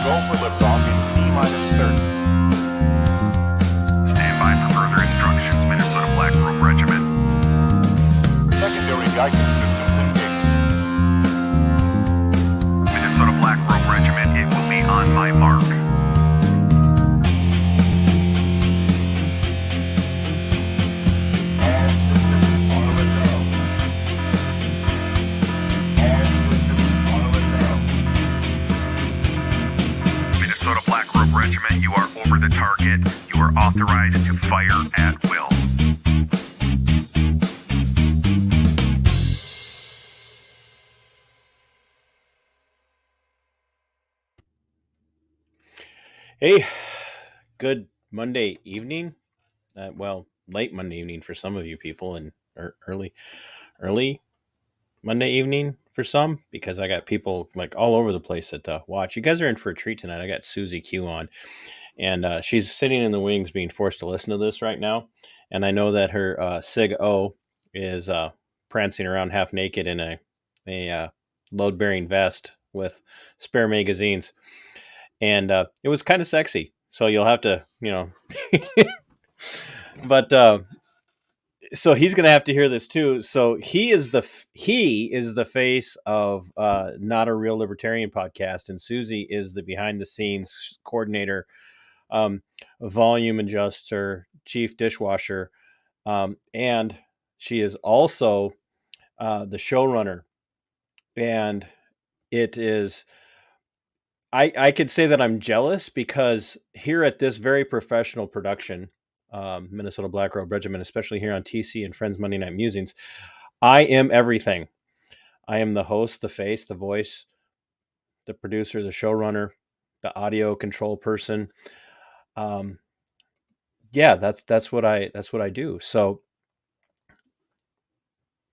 Go for liftoff in T-minus 30. Stand by for further instructions, Minnesota Black Robe Regiment. Secondary guidance systems engaged. Minnesota Black Robe Regiment, it will be on my mark. All systems are a go. All systems are a go. Minnesota Black Robe Regiment, you are over the target. You are authorized to fire at will. Hey, good Monday evening. Well, late Monday evening for some of you people, and early Monday evening for some, because I got people like all over the place that watch. You guys are in for a treat tonight. I got Susie Q on, and she's sitting in the wings, being forced to listen to this right now. And I know that her Sig O is prancing around half naked in a load bearing vest with spare magazines. And it was kind of sexy. So you'll have to, but so he's going to have to hear this too. So he is the face of Not a Real Libertarian podcast, and Susie is the behind the scenes coordinator, volume adjuster, chief dishwasher, and she is also the showrunner. And it is. I could say that I'm jealous because here at this very professional production, Minnesota Black Robe Regiment, especially here on TC and Friends Monday Night Musings, I am everything. I am the host, the face, the voice, the producer, the showrunner, the audio control person. Yeah, that's what I do. So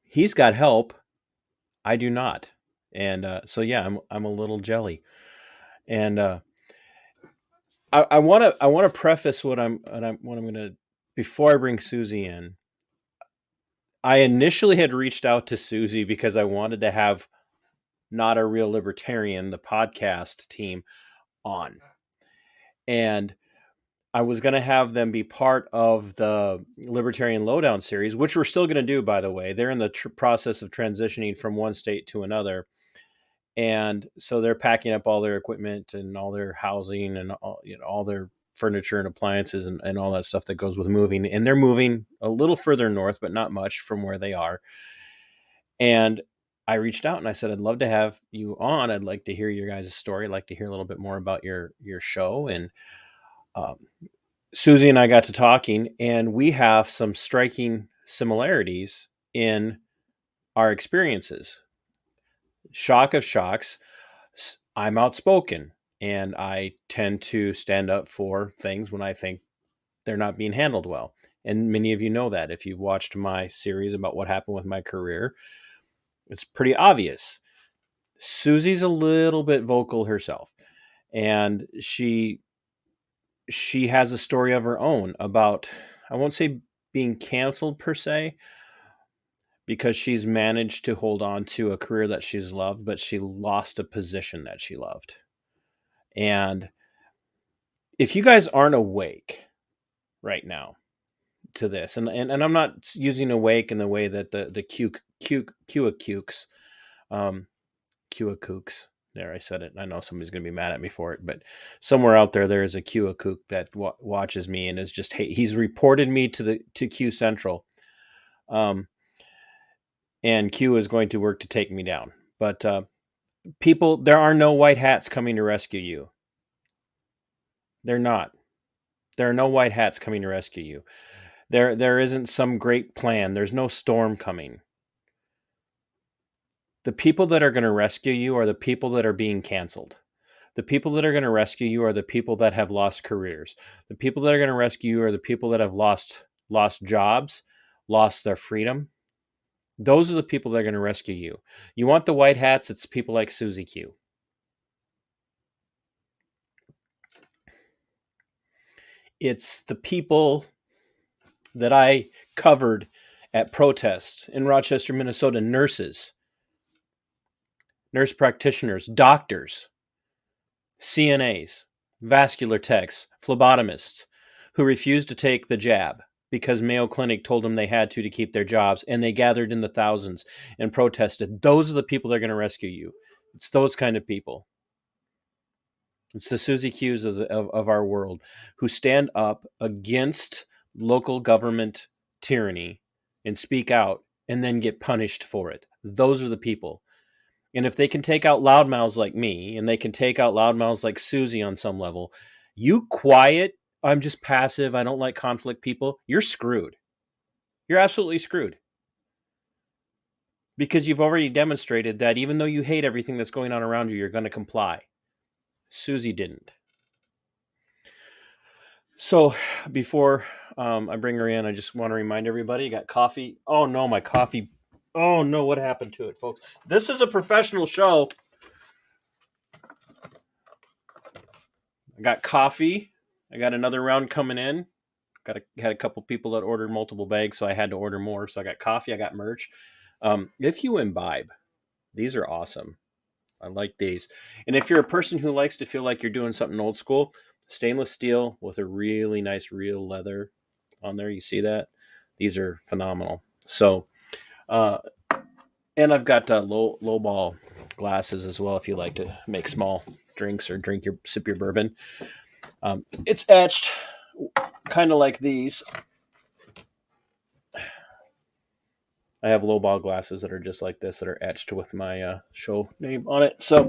he's got help. I do not. And so yeah, I'm a little jelly. And I want to preface what I'm going to, before I bring Susie in. I initially had reached out to Susie because I wanted to have Not a Real Libertarian, the podcast team, on, and I was going to have them be part of the Libertarian Lowdown series, which we're still going to do, by the way. They're in the process of transitioning from one state to another. And so they're packing up all their equipment and all their housing and all their furniture and appliances and all that stuff that goes with moving. And they're moving a little further north, but not much from where they are. And I reached out and I said, I'd love to have you on. I'd like to hear your guys' story. I'd like to hear a little bit more about your show. And Susie and I got to talking, and we have some striking similarities in our experiences. Shock of shocks, I'm outspoken, and I tend to stand up for things when I think they're not being handled well. And many of you know that if you've watched my series about what happened with my career, it's pretty obvious. Susie's a little bit vocal herself, and she has a story of her own about, I won't say being canceled per se, because she's managed to hold on to a career that she's loved, but she lost a position that she loved. And if you guys aren't awake right now to this, and I'm not using awake in the way that the Q-a-kooks, there, I said it. I know somebody's going to be mad at me for it, but somewhere out there is a Q-a-kook that watches me and is just, he's reported me to Q Central. And Q is going to work to take me down. But people, there are no white hats coming to rescue you. They're not. There are no white hats coming to rescue you. There isn't some great plan. There's no storm coming. The people that are going to rescue you are the people that are being canceled. The people that are going to rescue you are the people that have lost careers. The people that are going to rescue you are the people that have lost jobs, lost their freedom. Those are the people that are going to rescue you. You want the white hats, it's people like Susie Q. It's the people that I covered at protests in Rochester, Minnesota, nurse practitioners, doctors, CNAs, vascular techs, phlebotomists who refused to take the jab because Mayo Clinic told them they had to keep their jobs, and they gathered in the thousands and protested. Those are the people that are going to rescue you. It's those kind of people. It's the Susie Qs of our world who stand up against local government tyranny and speak out and then get punished for it. Those are the people. And if they can take out loudmouths like me, and they can take out loudmouths like Susie on some level, you quiet, I'm just passive, I don't like conflict people, you're screwed. You're absolutely screwed. Because you've already demonstrated that even though you hate everything that's going on around you, you're going to comply. Susie didn't. So before I bring her in, I just want to remind everybody, you got coffee. Oh no, my coffee. Oh no, what happened to it, folks? This is a professional show. I got coffee. I got another round coming in. Had a couple people that ordered multiple bags, so I had to order more. So I got coffee. I got merch. If you imbibe, these are awesome. I like these. And if you're a person who likes to feel like you're doing something old school, stainless steel with a really nice real leather on there. You see that? These are phenomenal. So, and I've got low ball glasses as well if you like to make small drinks or sip your bourbon. It's etched kind of like these. I have low ball glasses that are just like this that are etched with my show name on it. So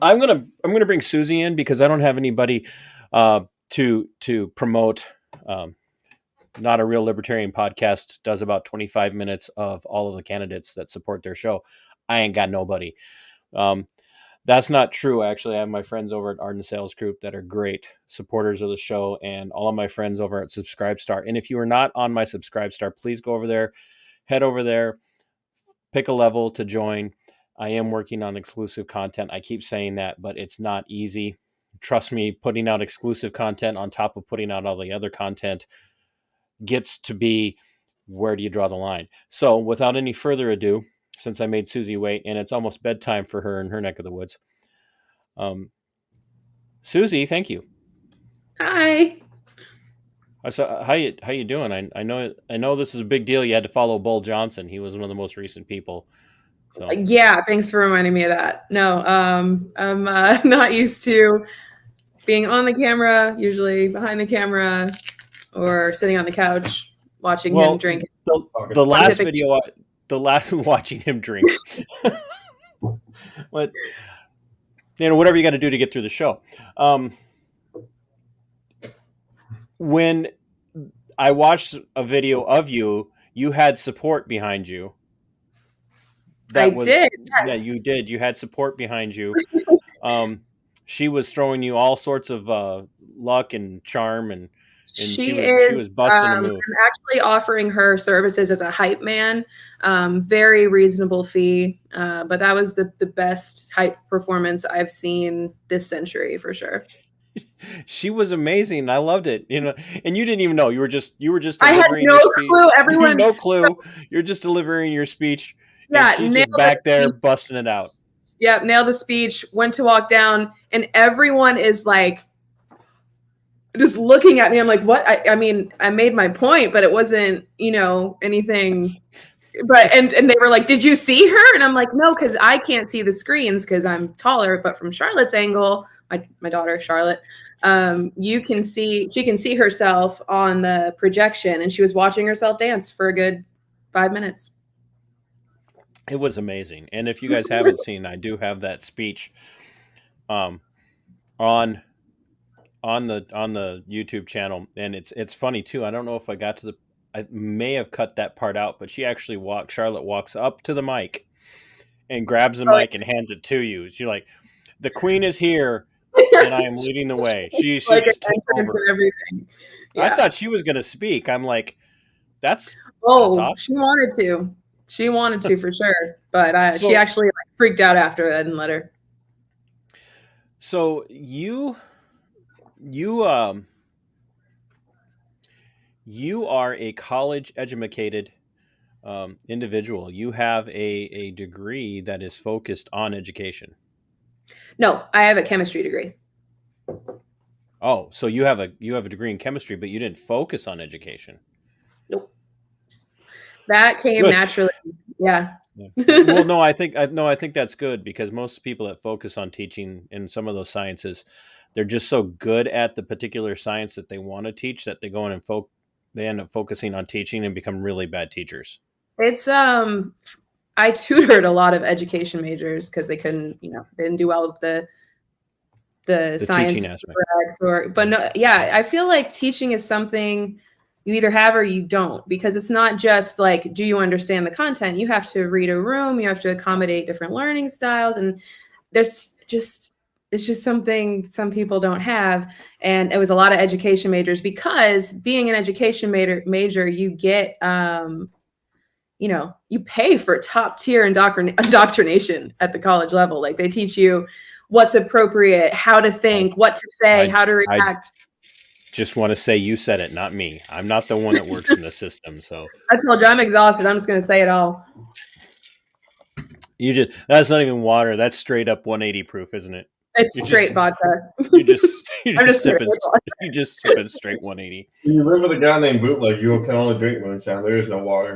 I'm gonna bring Susie in because I don't have anybody to promote. Not a Real Libertarian podcast does about 25 minutes of all of the candidates that support their show. I ain't got nobody. That's not true. Actually, I have my friends over at Arden Sales Group that are great supporters of the show, and all of my friends over at Subscribestar. And if you are not on my Subscribestar, please go over there, head over there, pick a level to join. I am working on exclusive content. I keep saying that, but it's not easy. Trust me, putting out exclusive content on top of putting out all the other content gets to be, where do you draw the line? So without any further ado, since I made Susie wait, and it's almost bedtime for her in her neck of the woods. Susie, thank you. Hi. So how you doing? I know this is a big deal. You had to follow Bull Johnson. He was one of the most recent people. So yeah, thanks for reminding me of that. No, I'm not used to being on the camera. Usually behind the camera or sitting on the couch watching him drink. The last video, watching him drink. What, whatever you got to do to get through the show. When I watched a video of you, you had support behind you. Did. Yes. Yeah, you did. You had support behind you. She was throwing you all sorts of luck and charm, and she was busting a move. I'm actually offering her services as a hype man, very reasonable fee, but that was the best hype performance I've seen this century for sure. She was amazing. I loved it. And you didn't even know. You were just delivering. I had no clue. Everyone, no clue. You're just delivering your speech. Yeah, and she's just back there busting it out. Yep, nailed the speech. Went to walk down, and everyone is like, just looking at me. I'm like, what? I mean, I made my point, but it wasn't, anything. But and they were like, did you see her? And I'm like, no, because I can't see the screens because I'm taller. But from Charlotte's angle, my daughter Charlotte, she can see herself on the projection, and she was watching herself dance for a good 5 minutes. It was amazing. And if you guys haven't seen, I do have that speech on the YouTube channel, and it's funny too. I don't know if I may have cut that part out, but Charlotte walks up to the mic and grabs the mic and hands it to you. She's like, the queen is here and I am leading the way. She like just took over everything. Yeah. I thought she was going to speak. I'm like, that's awesome. She wanted to for sure, but she actually freaked out after that and let her. So you are a college educated individual. You have a degree that is focused on education. No, I have a chemistry degree. Oh, so you have a degree in chemistry, but you didn't focus on education. Nope. That came Good. naturally. Yeah. Yeah. Well, no, I think that's good, because most people that focus on teaching in some of those sciences, they're just so good at the particular science that they want to teach that they go in and they end up focusing on teaching and become really bad teachers. It's I tutored a lot of education majors because they couldn't, they didn't do well with the science teaching aspect. but no, yeah, I feel like teaching is something you either have or you don't, because it's not just like, do you understand the content? You have to read a room, you have to accommodate different learning styles, and it's just something some people don't have. And it was a lot of education majors, because being an education major, you get you pay for top tier indoctrination at the college level. Like, they teach you what's appropriate, how to think, what to say, how to react. Just want to say you said it, not me. I'm not the one that works in the system. So I told you I'm exhausted. I'm just going to say it all. That's not even water. That's straight up 180 proof, isn't it? It's straight vodka. You just sipping straight 180. You live with a guy named Bootleg, you can only drink moonshine. There is no water.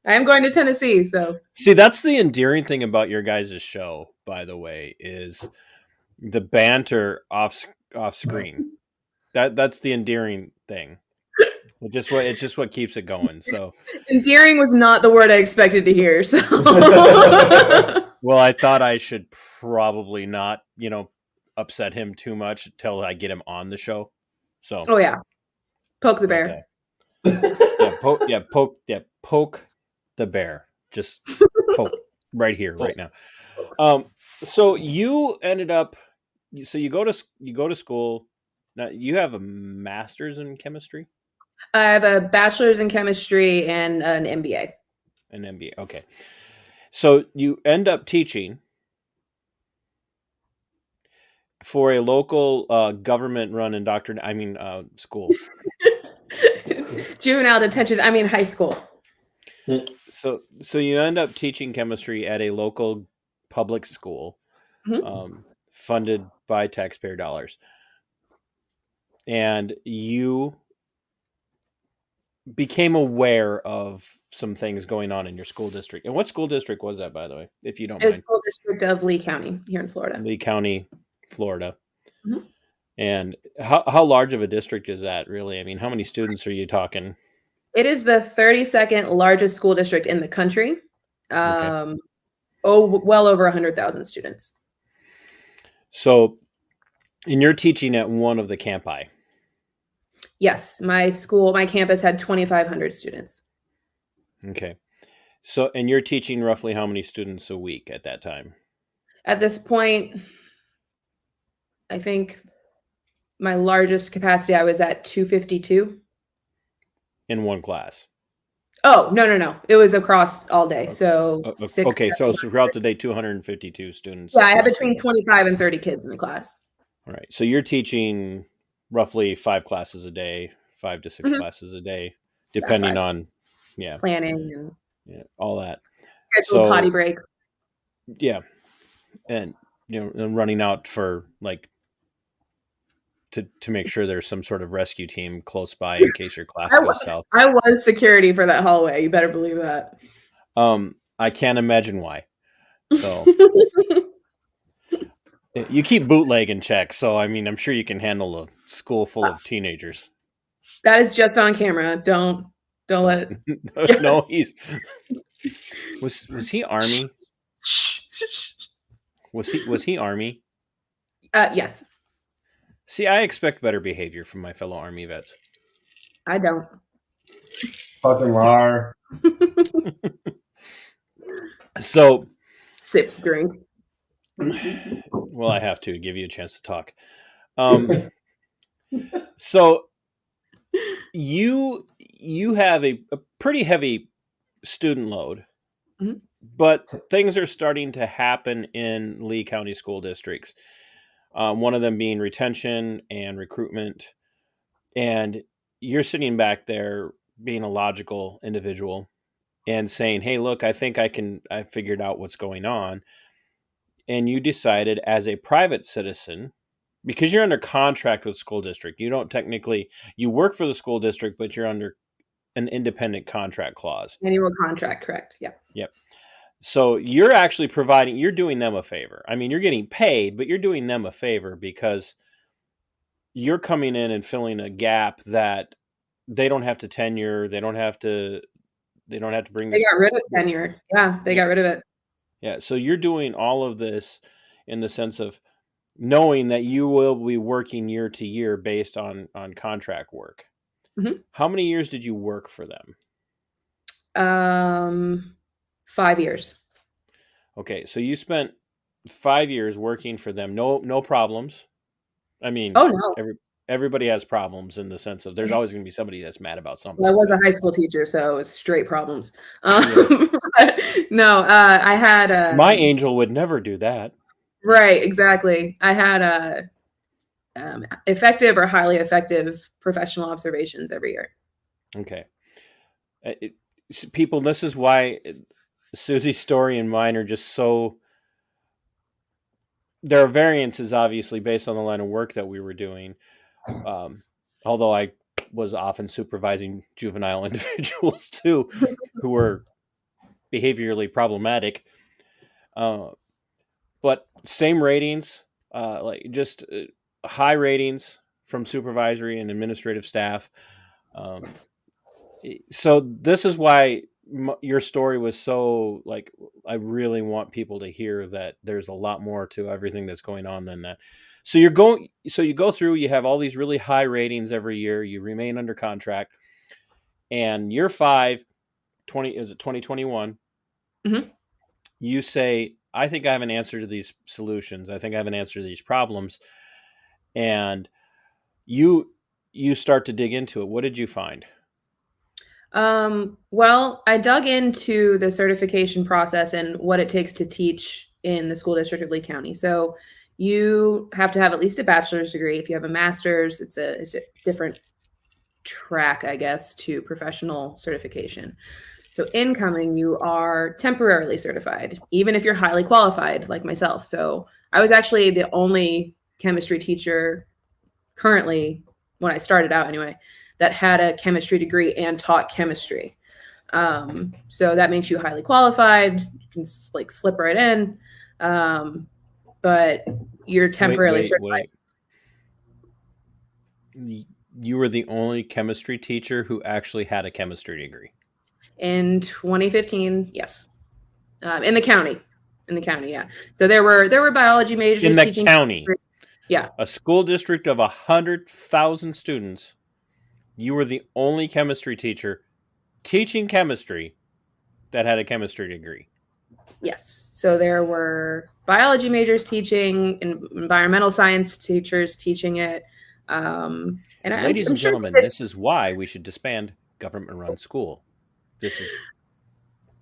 I am going to Tennessee, so. See, that's the endearing thing about your guys' show, by the way, is the banter off screen. That's the endearing thing. It's just what keeps it going. So endearing was not the word I expected to hear. So well, I thought I should probably not, upset him too much until I get him on the show. So oh yeah, poke the bear. Okay. Poke the bear. Just poke right here, right now. So you ended up. So you go to school. Now you have a master's in chemistry. I have a bachelor's in chemistry and an MBA. An MBA. Okay. So you end up teaching for a local government-run school. Juvenile detention. High school. So you end up teaching chemistry at a local public school, funded by taxpayer dollars, and you became aware of some things going on in your school district. And what school district was that, by the way, if you don't mind? School district of Lee County here in Florida. Lee County, Florida. Mm-hmm. And how large of a district is that, really? How many students are you talking? It is the 32nd largest school district in the country. Okay. Well over 100,000 students. So, and you're teaching at one of the campi? Yes, my campus had 2,500 students. Okay. So, and you're teaching roughly how many students a week at that time? At this point, I think my largest capacity, I was at 252. In one class? Oh, no. It was across all day. So so throughout the day, 252 students. Yeah, I had between 25 and 30 kids in the class. All right. So you're teaching roughly 5 classes a day, 5 to 6 classes a day, depending on planning and all that. Scheduled potty break. Yeah. And and running out for to make sure there's some sort of rescue team close by in case your class goes south. I was security for that hallway. You better believe that. I can't imagine why. So you keep Bootleg in check, so I'm sure you can handle a school full of teenagers. That is just on camera. Don't let it. No, was he Army? Was he Army? Yes. See, I expect better behavior from my fellow Army vets. I don't. Fucking liar. So, sips drink. Well, I have to give you a chance to talk. So you have a pretty heavy student load, but things are starting to happen in Lee County school districts. One of them being retention and recruitment. And you're sitting back there being a logical individual and saying, hey, look, I think I figured out what's going on. and you decided as a private citizen, because you're under contract with school district, you don't technically, you work for the school district, but you're under an independent contract clause. Annual contract, correct? Yeah. Yep. So you're actually you're doing them a favor. I mean, you're getting paid, but you're doing them a favor because you're coming in and filling a gap that they don't have to tenure. They don't have to bring They this. got rid of tenure. Yeah, they got rid of it. Yeah. So you're doing all of this in the sense of knowing that you will be working year to year based on contract work. Mhm. How many years did you work for them? 5 years. Okay, so you spent 5 years working for them. No problems. I mean, Oh no. everybody has problems in the sense of there's always going to be somebody that's mad about something. Well, I was a high school teacher, so it was straight problems. No, I had My angel would never do that. right, exactly. I had effective or highly effective professional observations every year. Okay. People, this is why Susie's story and mine are just so. There are variances, obviously, based on the line of work that we were doing. Although I was often supervising juvenile individuals too, who were behaviorally problematic. But same ratings, like just high ratings from supervisory and administrative staff. So this is why your story was so like, I really want people to hear that there's a lot more to everything that's going on than that. So you go through, you have all these really high ratings every year, you remain under contract, and year 5, 2021, Mhm. you say, I think I have an answer to these solutions. I think I have an answer to these problems. And you start to dig into it. What did you find? Well, I dug into the certification process and what it takes to teach in the school district of Lee County. So you have to have at least a bachelor's degree. If you have a master's, it's a different track, I guess, to professional certification. So incoming, you are temporarily certified, even if you're highly qualified like myself. So I was actually the only chemistry teacher currently, when I started out anyway, that had a chemistry degree and taught chemistry. So that makes you highly qualified. You can like slip right in, but you're temporarily certified. You were the only chemistry teacher who actually had a chemistry degree. In 2015, yes, in the county, yeah. So there were biology majors in the teaching county. chemistry. Yeah, a school district of 100,000 students. You were the only chemistry teacher teaching chemistry that had a chemistry degree. Yes. So there were biology majors teaching, environmental science teachers teaching it. And ladies and gentlemen, this is why we should disband government-run school.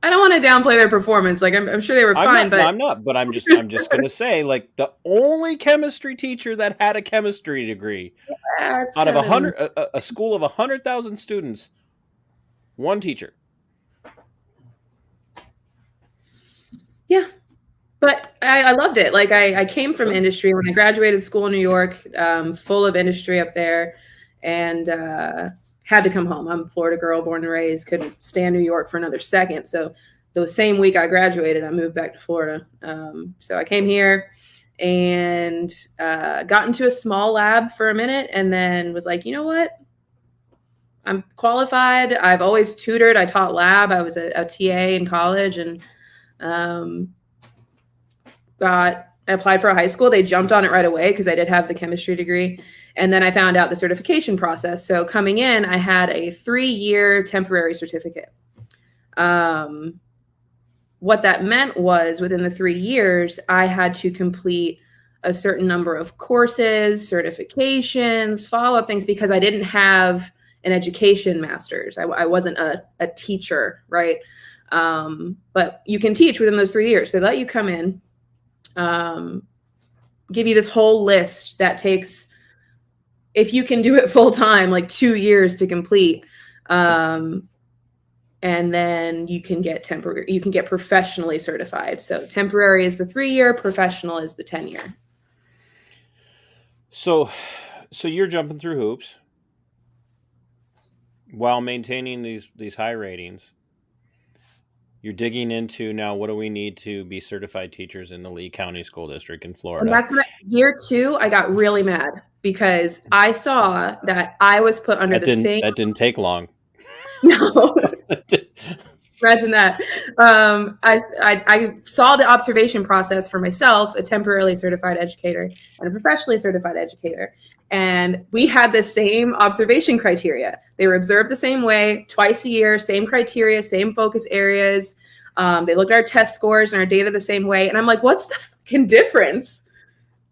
I don't want to downplay their performance. Like I'm sure they were fine, but I'm not. But I'm just going to say, like, the only chemistry teacher that had a chemistry degree out of a school of 100,000 students, one teacher. Yeah, but I loved it. Like I came from industry when I graduated school in New York, full of industry up there, and had to come home. I'm a Florida girl, born and raised, couldn't stand New York for another second. So the same week I graduated, I moved back to Florida. So I came here and got into a small lab for a minute and then was like, you know what? I'm qualified. I've always tutored. I taught lab. I was a TA in college and I applied for a high school. They jumped on it right away because I did have the chemistry degree. And then I found out the certification process. So coming in, I had a 3-year temporary certificate. What that meant was within the 3 years, I had to complete a certain number of courses, certifications, follow-up things, because I didn't have an education master's. I wasn't a teacher, right? But you can teach within those 3 years. So they let you come in, give you this whole list that takes, if you can do it full time, like 2 years to complete. and then you can get temporary. You can get professionally certified. So temporary is the 3-year, professional is the 10-year. So you're jumping through hoops while maintaining these high ratings. You're digging into now, what do we need to be certified teachers in the Lee County School District in Florida? And that's when year 2, I got really mad because I saw that I was put under the same. That didn't take long. No. Imagine that. I saw the observation process for myself, a temporarily certified educator and a professionally certified educator. And we had the same observation criteria. They were observed the same way, twice a year, same criteria, same focus areas. They looked at our test scores and our data the same way. And I'm like, what's the fucking difference?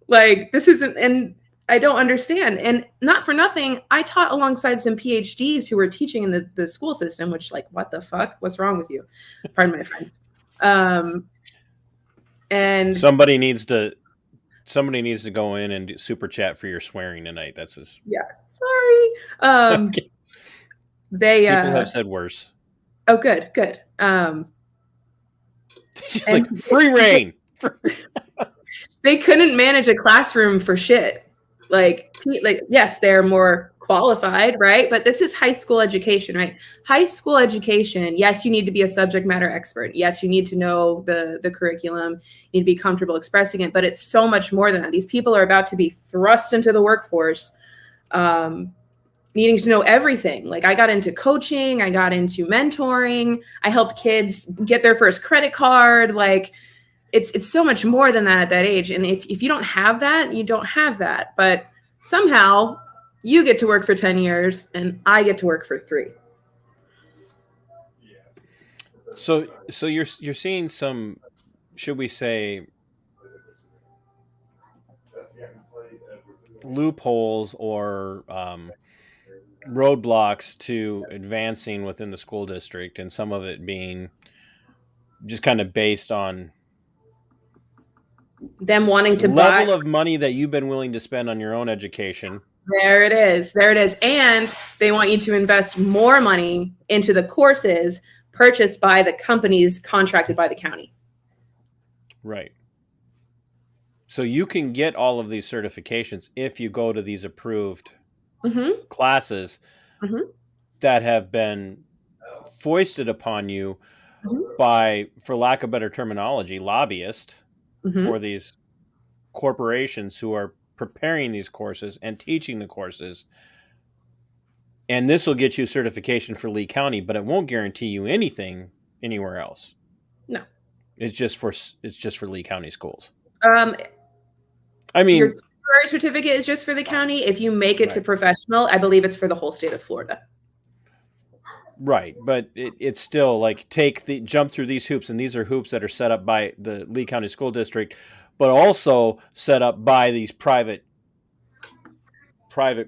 Like, this isn't, and I don't understand. And not for nothing, I taught alongside some PhDs who were teaching in the school system, which, like, what the fuck? What's wrong with you? Pardon my friend. And somebody needs to go in and do super chat for your swearing tonight. That's just, yeah. Sorry. They people have said worse. Oh, good. She's like, free reign. They couldn't manage a classroom for shit. Like, yes, they're more qualified, right? But this is high school education, right? High school education, yes, you need to be a subject matter expert. Yes, you need to know the curriculum. You need to be comfortable expressing it, but it's so much more than that. These people are about to be thrust into the workforce, needing to know everything. Like, I got into coaching, I got into mentoring, I helped kids get their first credit card. Like, it's so much more than that at that age. And if you don't have that, you don't have that. But somehow you get to work for 10 years and I get to work for 3. So you're seeing some, should we say, loopholes or roadblocks to advancing within the school district, and some of it being just kind of based on them wanting to level of money that you've been willing to spend on your own education. There it is. And they want you to invest more money into the courses purchased by the companies contracted by the county. Right. So you can get all of these certifications if you go to these approved classes that have been foisted upon you by, for lack of better terminology, lobbyists for these corporations who are preparing these courses and teaching the courses. And this will get you certification for Lee County, but it won't guarantee you anything anywhere else. No. It's just for Lee County schools. I mean, your temporary certificate is just for the county. If you make it to professional, I believe it's for the whole state of Florida. Right, but it's still like, jump through these hoops, and these are hoops that are set up by the Lee County School District, but also set up by these private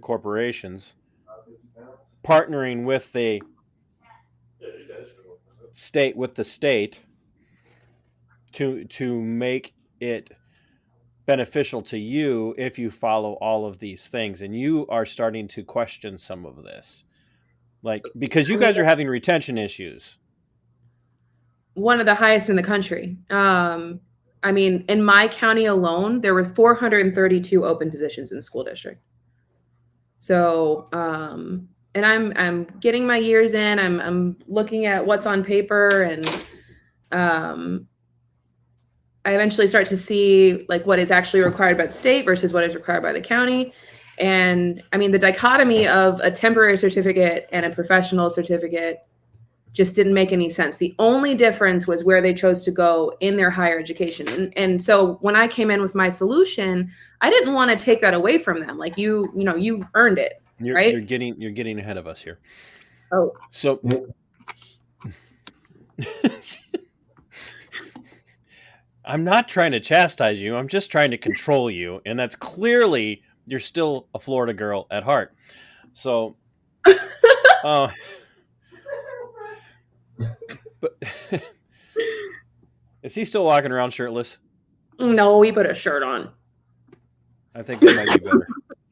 corporations, partnering with the state to make it beneficial to you if you follow all of these things. And you are starting to question some of this, like, because you guys are having retention issues. One of the highest in the country. I mean, in my county alone, there were 432 open positions in the school district. So, and I'm getting my years in. I'm looking at what's on paper, and I eventually start to see, like, what is actually required by the state versus what is required by the county. And I mean, the dichotomy of a temporary certificate and a professional certificate just didn't make any sense. The only difference was where they chose to go in their higher education. And so when I came in with my solution, I didn't want to take that away from them. Like, you earned it, right? You're getting ahead of us here. Oh, so I'm not trying to chastise you. I'm just trying to control you. And that's clearly, you're still a Florida girl at heart. So, but is he still walking around shirtless? No, he put a shirt on. I think that might be better.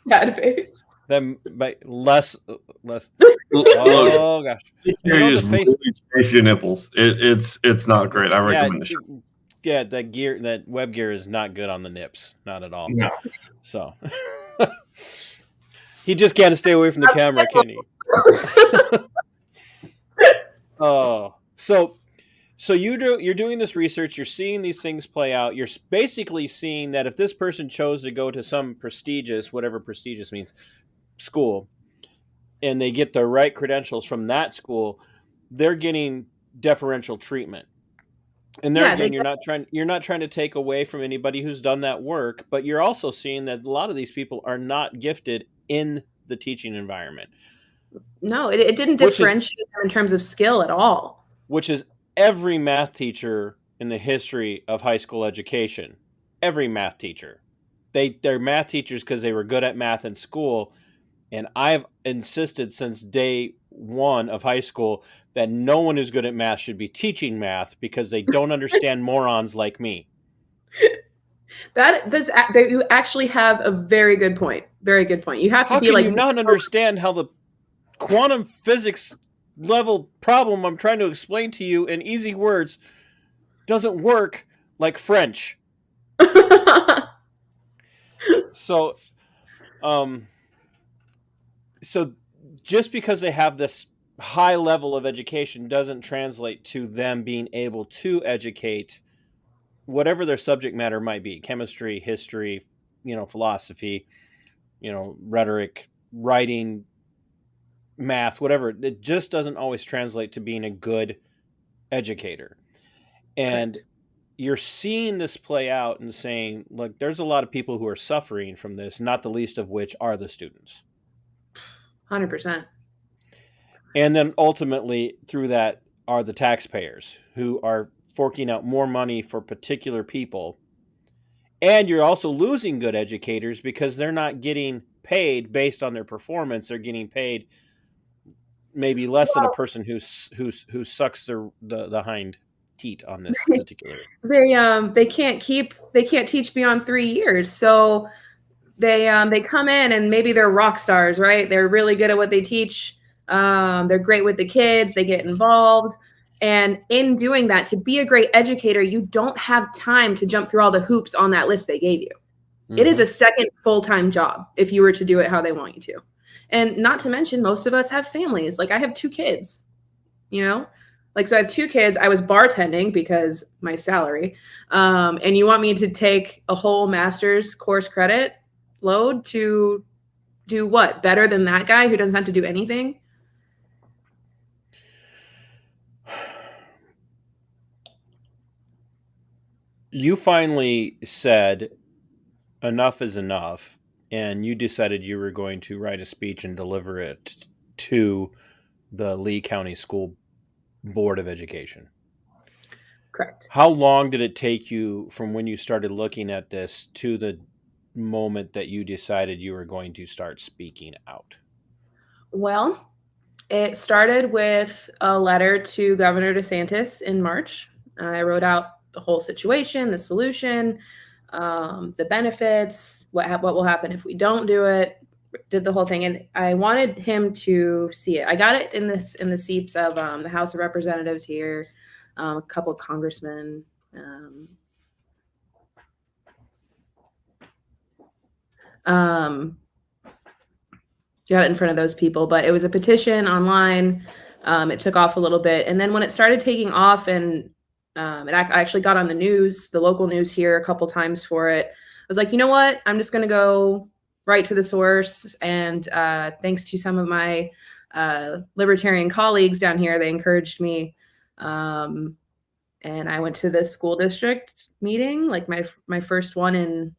Sad face. them by less. Look, Oh gosh, here you know you the just face. really scrape your nipples. It's not great. I recommend the show. Yeah, that web gear is not good on the nips, not at all. No. So he just can't stay away from the camera, can he? Oh, so you're doing this research, you're seeing these things play out. You're basically seeing that if this person chose to go to some prestigious, whatever prestigious means, school, and they get the right credentials from that school, they're getting deferential treatment. And there Yeah, again, you're not trying to take away from anybody who's done that work, but you're also seeing that a lot of these people are not gifted in the teaching environment. No, it didn't differentiate them in terms of skill at all. Which is every math teacher in the history of high school education. Every math teacher. They're math teachers because they were good at math in school. And I've insisted since day one of high school that no one who's good at math should be teaching math because they don't understand morons like me. You actually have a very good point. Very good point. You have to How be can like, you not understand how the quantum physics level problem I'm trying to explain to you in easy words doesn't work like French? So just because they have this high level of education doesn't translate to them being able to educate whatever their subject matter might be: chemistry, history, philosophy, rhetoric, writing, math, whatever. It just doesn't always translate to being a good educator. And Correct. You're seeing this play out and saying, look, there's a lot of people who are suffering from this, not the least of which are the students. 100%. And then ultimately through that are the taxpayers who are forking out more money for particular people. And you're also losing good educators because they're not getting paid based on their performance. They're getting paid maybe less than a person who sucks the hind teat on this particular. They can't teach beyond 3 years. So they come in and maybe they're rock stars, right? They're really good at what they teach. They're great with the kids. They get involved. And in doing that, to be a great educator, you don't have time to jump through all the hoops on that list they gave you. Mm-hmm. It is a second full-time job if you were to do it how they want you to. And not to mention, most of us have families. Like I have 2 kids, so I have 2 kids. I was bartending because my salary. And you want me to take a whole master's course credit load to do what? Better than that guy who doesn't have to do anything? You finally said enough is enough, and you decided you were going to write a speech and deliver it to the Lee County School Board of Education. Correct. How long did it take you from when you started looking at this to the moment that you decided you were going to start speaking out? Well, it started with a letter to Governor DeSantis in March. I wrote out the whole situation, the solution, the benefits, what will happen if we don't do it, did the whole thing. And I wanted him to see it. I got it in the seats of the House of Representatives here, a couple of congressmen. Got it in front of those people, but it was a petition online. It took off a little bit. And then when it started taking off and I actually got on the news, the local news here a couple times for it, I was like, you know what? I'm just going to go right to the source. And thanks to some of my libertarian colleagues down here, they encouraged me. And I went to the school district meeting, like my first one in,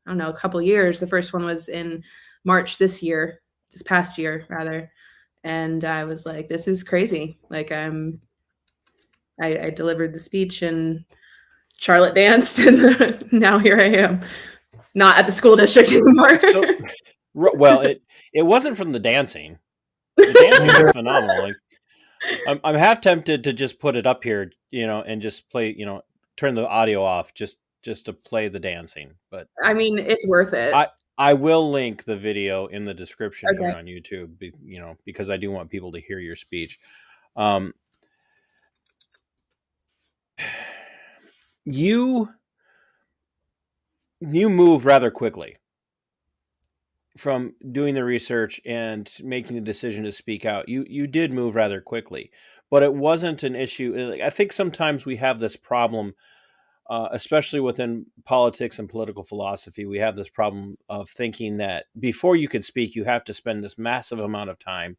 I don't know, a couple years. The first one was in March this past year rather. And I was like, this is crazy. Like I delivered the speech and Charlotte danced and now here I am, not at the school district anymore. Well, it wasn't from the dancing. The dancing was phenomenal. Like, I'm half tempted to just put it up here, and just play, turn the audio off just to play the dancing. But I mean, it's worth it. I will link the video in the description here Okay. on YouTube, because I do want people to hear your speech. Um, you move rather quickly from doing the research and making the decision to speak out. You did move rather quickly, but it wasn't an issue. I think sometimes we have this problem, especially within politics and political philosophy. We have this problem of thinking that before you can speak, you have to spend this massive amount of time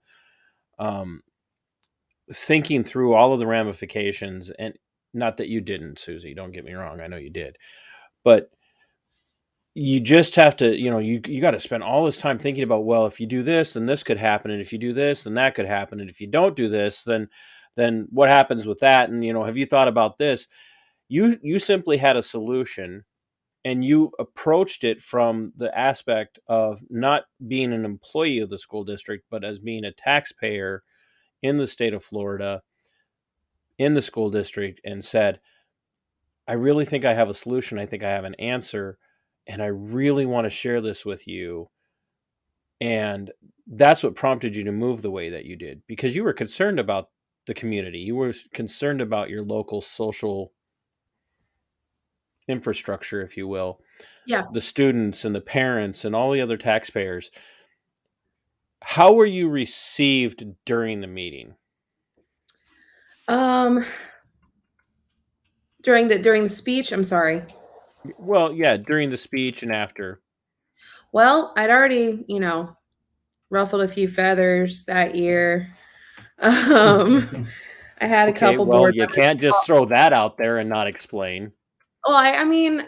thinking through all of the ramifications. And not that you didn't, Susie, don't get me wrong, I know you did, but you just have to, you got to spend all this time thinking about, well, if you do this, then this could happen, and if you do this, then that could happen, and if you don't do this, then what happens with that, and have you thought about this? You simply had a solution, and you approached it from the aspect of not being an employee of the school district, but as being a taxpayer in the state of Florida, in the school district, and said, I really think I have a solution. I think I have an answer, and I really want to share this with you. And that's what prompted you to move the way that you did, because you were concerned about the community. You were concerned about your local social infrastructure, if you will. Yeah. The students and the parents and all the other taxpayers. How were you received during the meeting? During the speech, I'm sorry. Well, yeah, during the speech and after. Well, I'd already, ruffled a few feathers that year. I had a couple well, board you members. can't just throw that out there and not explain. Well, I mean,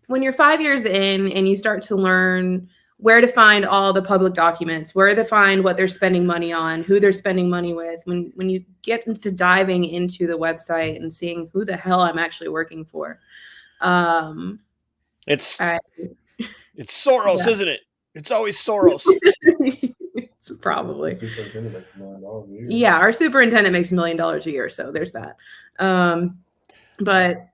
when you're 5 years in and you start to learn where to find all the public documents, where to find what they're spending money on, who they're spending money with, when you get into diving into the website and seeing who the hell I'm actually working for. It's Soros, yeah. Isn't it? It's always Soros. It's probably. Yeah, our superintendent makes $1 million a year, so there's that. But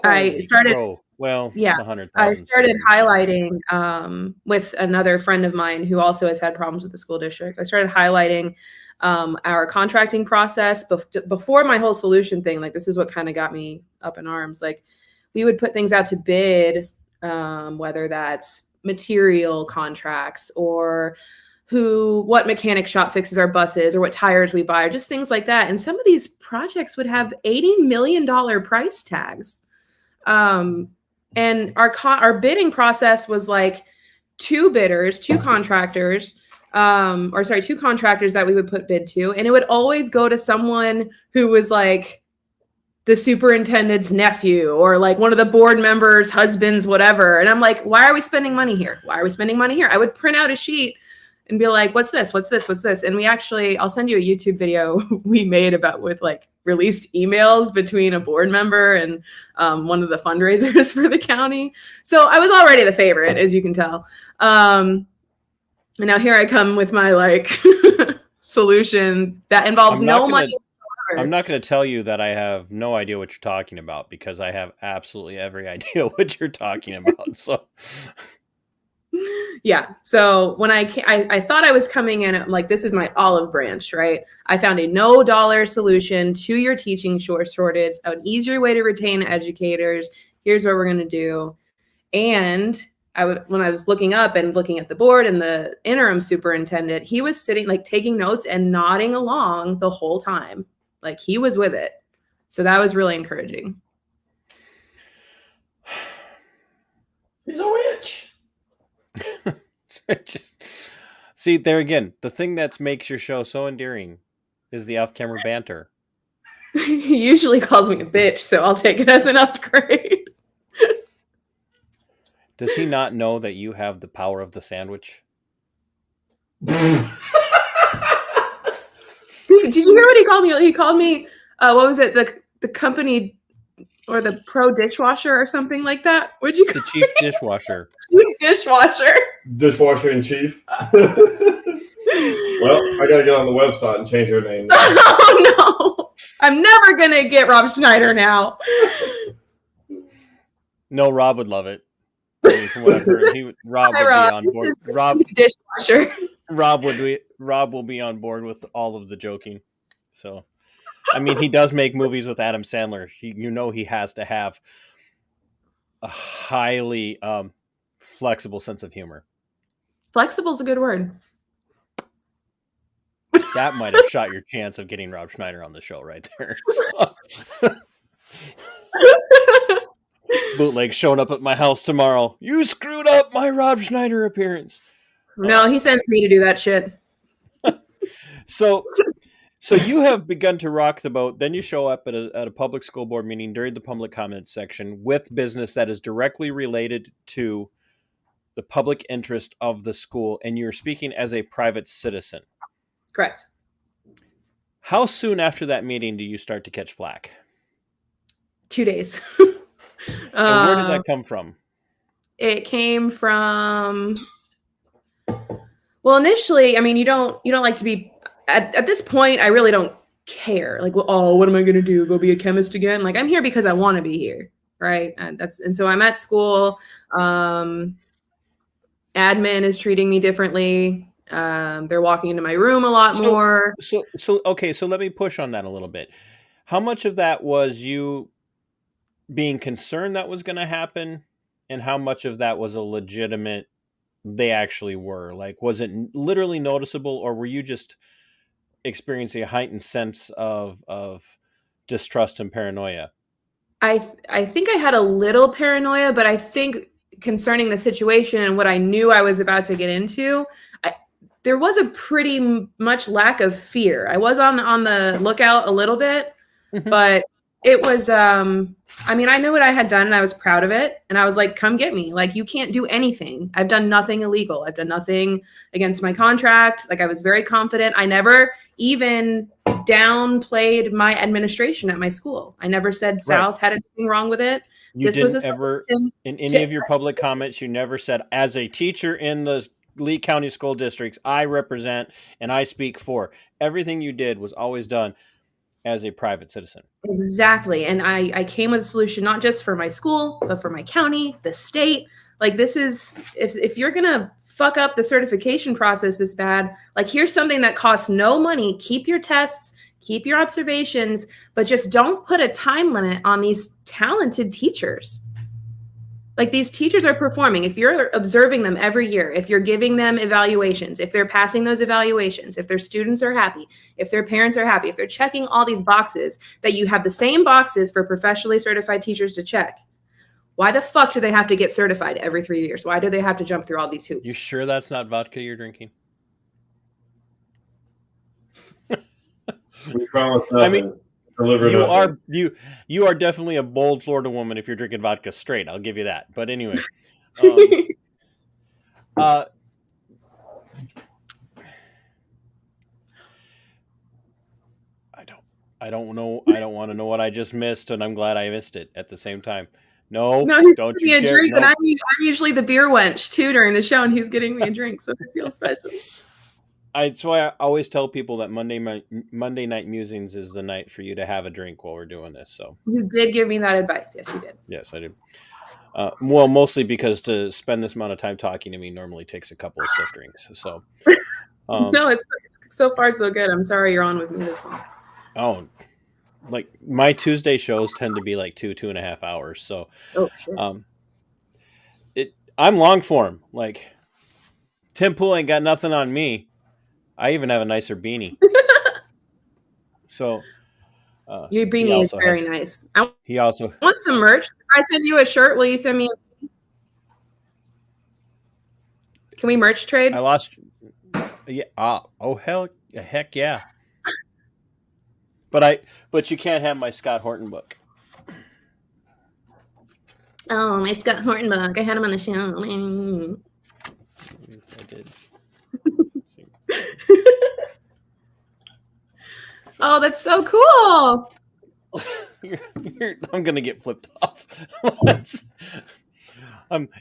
I started. Bro. Well, yeah, it's 100,000. I started highlighting with another friend of mine who also has had problems with the school district. I started highlighting our contracting process before my whole solution thing. Like, this is what kind of got me up in arms. Like, we would put things out to bid, whether that's material contracts or what mechanic shop fixes our buses or what tires we buy, or just things like that. And some of these projects would have $80 million price tags. And our bidding process was like two contractors that we would put bid to. And it would always go to someone who was like the superintendent's nephew or like one of the board members' husbands, whatever. And I'm like, why are we spending money here? Why are we spending money here? I would print out a sheet and be like, what's this? What's this? What's this? And I'll send you a YouTube video we made with like released emails between a board member and one of the fundraisers for the county. So I was already the favorite, as you can tell. And now here I come with my like solution that involves no money. I'm not going to tell you that I have no idea what you're talking about, because I have absolutely every idea what you're talking about. So yeah. So when I thought I was coming in like, this is my olive branch, right? I found a $0 solution to your teaching shortage, an easier way to retain educators. Here's what we're going to do. And when I was looking up and looking at the board and the interim superintendent, he was sitting like taking notes and nodding along the whole time. Like, he was with it. So that was really encouraging. He's a witch. Just see, there again, the thing that makes your show so endearing is the off-camera banter. He usually calls me a bitch, so I'll take it as an upgrade. Does he not know that you have the power of the sandwich? Did you hear what he called me? He called me, what was it? The company or the pro dishwasher or something like that. What'd you call the chief dishwasher? Chief dishwasher. Dishwasher in chief. Well, I gotta get on the website and change her name. Oh no! I'm never gonna get Rob Schneider now. No, Rob would love it. I mean, from what I've heard, Rob Hi, would Rob. be on This board. is Rob dishwasher. Rob will be on board with all of the joking. So, I mean, he does make movies with Adam Sandler. He has to have a highly flexible sense of humor. Flexible is a good word. That might have shot your chance of getting Rob Schneider on the show right there. Bootleg showing up at my house tomorrow. You screwed up my Rob Schneider appearance. No, he sends me to do that shit. So you have begun to rock the boat. Then you show up at a public school board meeting during the public comment section with business that is directly related to the public interest of the school, and you're speaking as a private citizen. Correct. How soon after that meeting do you start to catch flack? 2 days. And where did that come from? It came from. Well, initially, I mean, you don't like to be at this point. I really don't care. Like, well, oh, what am I gonna do? Go be a chemist again? Like, I'm here because I want to be here, right? And so I'm at school. Admin is treating me differently. They're walking into my room a lot more. So okay. So let me push on that a little bit. How much of that was you being concerned that was going to happen, and how much of that was a legitimate? They actually were. Like, was it literally noticeable, or were you just experiencing a heightened sense of distrust and paranoia? I think I had a little paranoia, but I think concerning the situation and what I knew I was about to get into, there was a pretty much lack of fear. I was on the lookout a little bit, but it was, I mean, I knew what I had done and I was proud of it. And I was like, come get me. Like, you can't do anything. I've done nothing illegal. I've done nothing against my contract. Like, I was very confident. I never even downplayed my administration at my school. I never said South had anything wrong with it. You didn't ever, in any of your public comments, you never said, as a teacher in the Lee County School Districts, I represent and I speak for. Everything you did was always done as a private citizen. Exactly. And I came with a solution, not just for my school, but for my county, the state. Like, this is, if you're going to fuck up the certification process this bad, like, here's something that costs no money. Keep your tests, keep your observations, but just don't put a time limit on these talented teachers. Like, these teachers are performing. If you're observing them every year, if you're giving them evaluations, if they're passing those evaluations, if their students are happy, if their parents are happy, if they're checking all these boxes, that you have the same boxes for professionally certified teachers to check, why the fuck do they have to get certified every 3 years? Why do they have to jump through all these hoops? You sure that's not vodka you're drinking? We promise I mean, deliver you are definitely a bold Florida woman if you're drinking vodka straight. I'll give you that. But anyway, I don't know. I don't want to know what I just missed, and I'm glad I missed it at the same time. No, he's don't getting you me a dare, drink, no. and I'm usually the beer wench too during the show, and he's getting me a drink, so it feels special. That's why I always tell people that Monday night musings is the night for you to have a drink while we're doing this. So You did give me that advice. Yes, you did. yes, I did. Well, mostly because to spend this amount of time talking to me normally takes a couple of stiff drinks. So No, it's so far so good. I'm sorry you're on with me this long. Oh, like my Tuesday shows tend to be like 2.5 hours. So, Oh shit. I'm long form. Like, Tim Pool ain't got nothing on me. I even have a nicer beanie. So, Your beanie is very nice. He also want some merch. If I send you a shirt, will you send me? Can we merch trade? I lost. Yeah. Heck yeah. But you can't have my Scott Horton book. Oh, my Scott Horton book. I had him on the show. I did. Oh, that's so cool. I'm gonna get flipped off.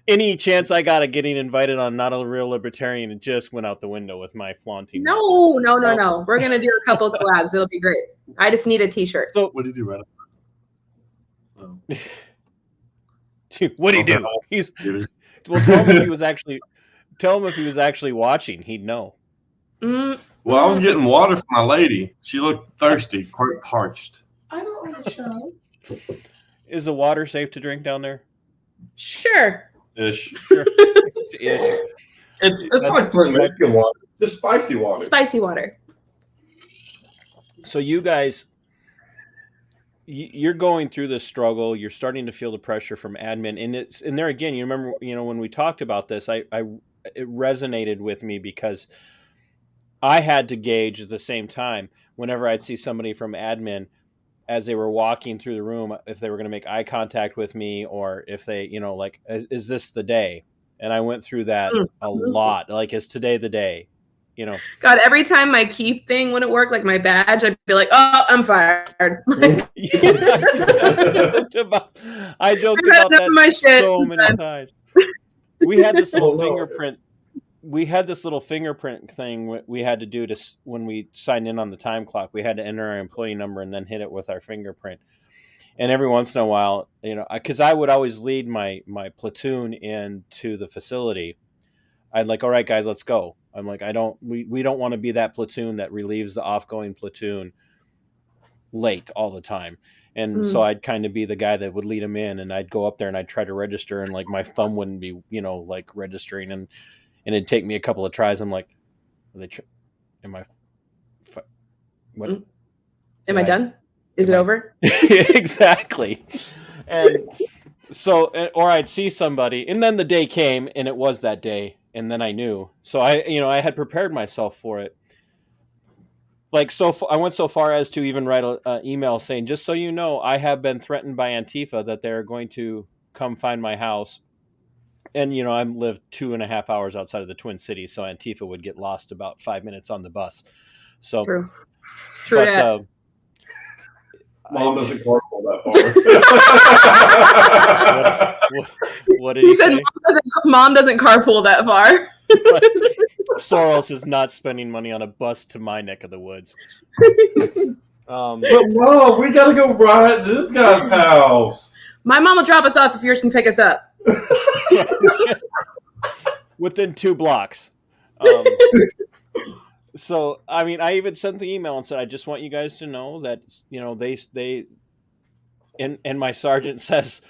Any chance I got of getting invited on Not a Real Libertarian, it just went out the window with my flaunting. No. We're gonna do a couple collabs. It'll be great. I just need a T-shirt. So what did you do, what do you do? Well, tell him if he was actually watching, he'd know. Mm, Well, I was getting water for my lady. She looked thirsty, quite parched. I don't want to show. Is the water safe to drink down there? Sure. Ish. Sure. Ish. It's That's- like Flint, Michigan water. Just spicy water. Spicy water. So you guys, you're going through this struggle. You're starting to feel the pressure from admin, and there again, you remember, when we talked about this, it resonated with me because I had to gauge at the same time whenever I'd see somebody from admin as they were walking through the room, if they were going to make eye contact with me, or if they, like, is this the day? And I went through that a lot. Like, is today the day? God, every time my keep thing wouldn't work, like my badge, I'd be like, "Oh, I'm fired." I joked I've had about enough of my that shit. so many times. We had this little Oh, no. fingerprint. We had this little fingerprint thing we had to do when we signed in on the time clock. We had to enter our employee number and then hit it with our fingerprint. And every once in a while, because I would always lead my platoon into the facility. I'd like, all right, guys, let's go. I'm like, we don't want to be that platoon that relieves the offgoing platoon late all the time. And so I'd kind of be the guy that would lead them in, and I'd go up there and I'd try to register, and like my thumb wouldn't be, like registering, and it'd take me a couple of tries. I'm like, what? Am I done? Is it over? Exactly. And so, or I'd see somebody, and then the day came, and it was that day, and then I knew. So I had prepared myself for it. Like, I went so far as to even write an email saying, just so you know, I have been threatened by Antifa that they're going to come find my house. And, I live 2.5 hours outside of the Twin Cities, so Antifa would get lost about 5 minutes on the bus. So, True. But, Mom doesn't carpool that far. what did he say? Mom doesn't carpool that far. Soros is not spending money on a bus to my neck of the woods. But Mom, we gotta go right to this guy's house. My mom will drop us off if yours can pick us up. Within 2 blocks. So, I mean, I even sent the email and said, I just want you guys to know that, they and my sergeant says,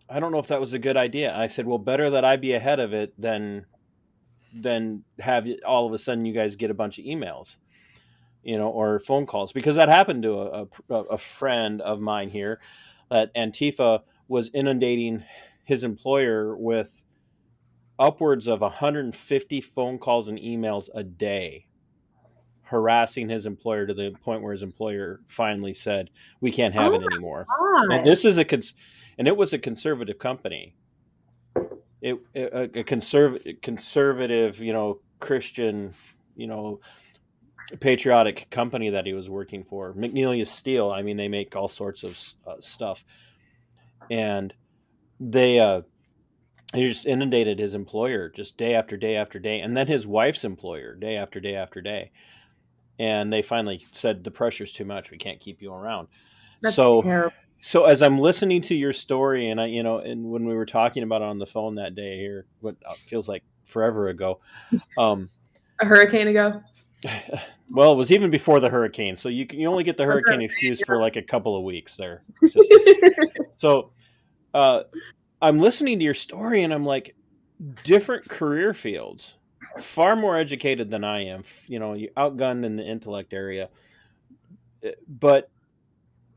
I don't know if that was a good idea. I said, well, better that I be ahead of it than have all of a sudden you guys get a bunch of emails, or phone calls, because that happened to a friend of mine here, that Antifa was inundating his employer with upwards of 150 phone calls and emails a day, harassing his employer to the point where his employer finally said, we can't have it anymore. And this is and it was a conservative company. A conservative, Christian, patriotic company that he was working for. McNelia Steel. I mean, they make all sorts of stuff. And they just inundated his employer just day after day after day. And then his wife's employer day after day after day. And they finally said, the pressure's too much. We can't keep you around. That's terrible. So as I'm listening to your story, and and when we were talking about it on the phone that day here, what feels like forever ago, a hurricane ago. Well, it was even before the hurricane, so you only get the hurricane excuse for like a couple of weeks there. So, I'm listening to your story, and I'm like, different career fields, far more educated than I am. You outgunned in the intellect area, but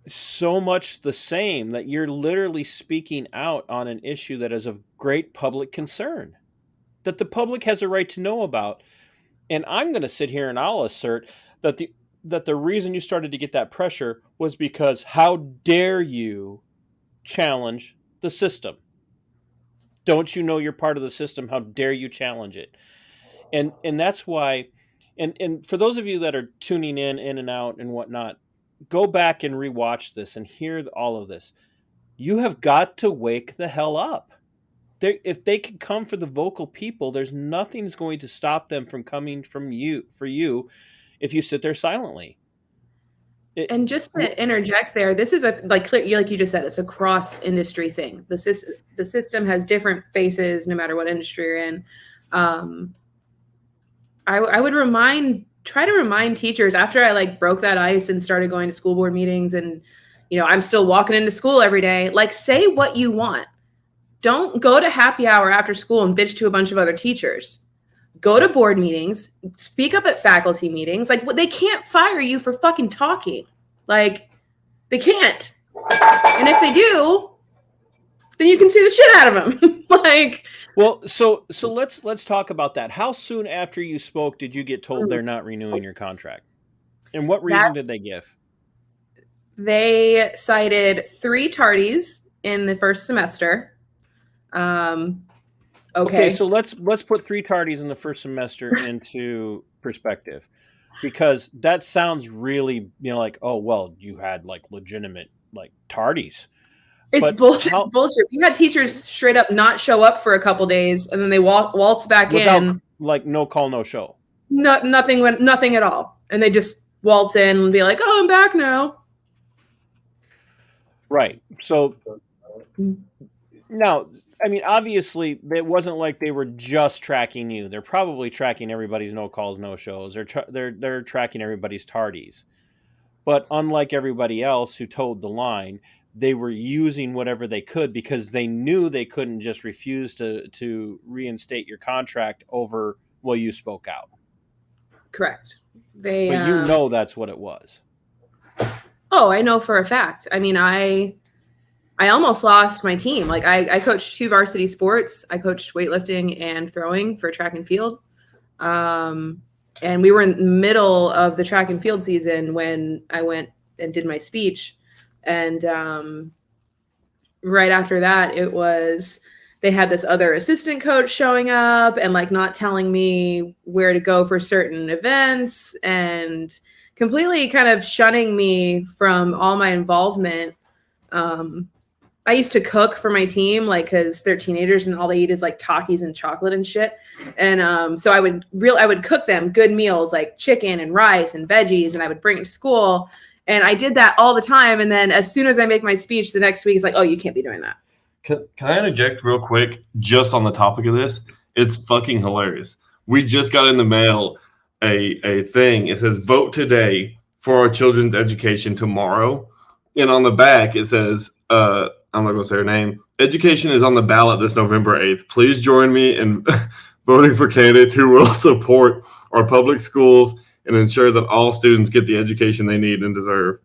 so much the same, that you're literally speaking out on an issue that is of great public concern, that the public has a right to know about. And I'm going to sit here and I'll assert that the reason you started to get that pressure was because how dare you challenge the system? Don't you know you're part of the system? How dare you challenge it? And that's why, and for those of you that are tuning in and out and whatnot, go back and rewatch this and hear all of this. You have got to wake the hell up. If they can come for the vocal people, there's nothing's going to stop them from coming for you if you sit there silently. And just to interject there, this is like you just said, it's a cross industry thing. The system has different faces no matter what industry you're in. I would try to remind teachers after I like broke that ice and started going to school board meetings, and I'm still walking into school every day. Like, say what you want. Don't go to happy hour after school and bitch to a bunch of other teachers. Go to board meetings, speak up at faculty meetings. Like, they can't fire you for fucking talking. Like, they can't. And if they do, then you can sue the shit out of them. Like, well, so let's talk about that. How soon after you spoke did you get told they're not renewing your contract? And what reason did they give? They cited 3 tardies in the first semester. Okay, so let's put 3 tardies in the first semester into perspective, because that sounds really, like, oh well, you had like legitimate like tardies. It's but bullshit. Bullshit. We had teachers straight up not show up for a couple days, and then they waltz back in, like no call, no show. Nothing at all, and they just waltz in and be like, "Oh, I'm back now." Right. So now, I mean, obviously, it wasn't like they were just tracking you. They're probably tracking everybody's no calls, no shows. They're tracking everybody's tardies. But unlike everybody else who towed the line, they were using whatever they could because they knew they couldn't just refuse to reinstate your contract over, well, you spoke out. Correct. But that's what it was. Oh, I know for a fact. I mean, I almost lost my team. Like, I coached 2 varsity sports. I coached weightlifting and throwing for track and field. And we were in the middle of the track and field season when I went and did my speech. And right after that, they had this other assistant coach showing up and like not telling me where to go for certain events and completely kind of shunning me from all my involvement. I used to cook for my team, like, because they're teenagers and all they eat is like Takis and chocolate and shit. And so I would cook them good meals like chicken and rice and veggies, and I would bring it to school. And I did that all the time. And then as soon as I make my speech the next week, it's like, oh, you can't be doing that. Can I interject real quick just on the topic of this? It's fucking hilarious. We just got in the mail a thing. It says, vote today for our children's education tomorrow. And on the back, it says, I'm not going to say her name. Education is on the ballot this November 8th. Please join me in voting for candidates who will support our public schools and ensure that all students get the education they need and deserve.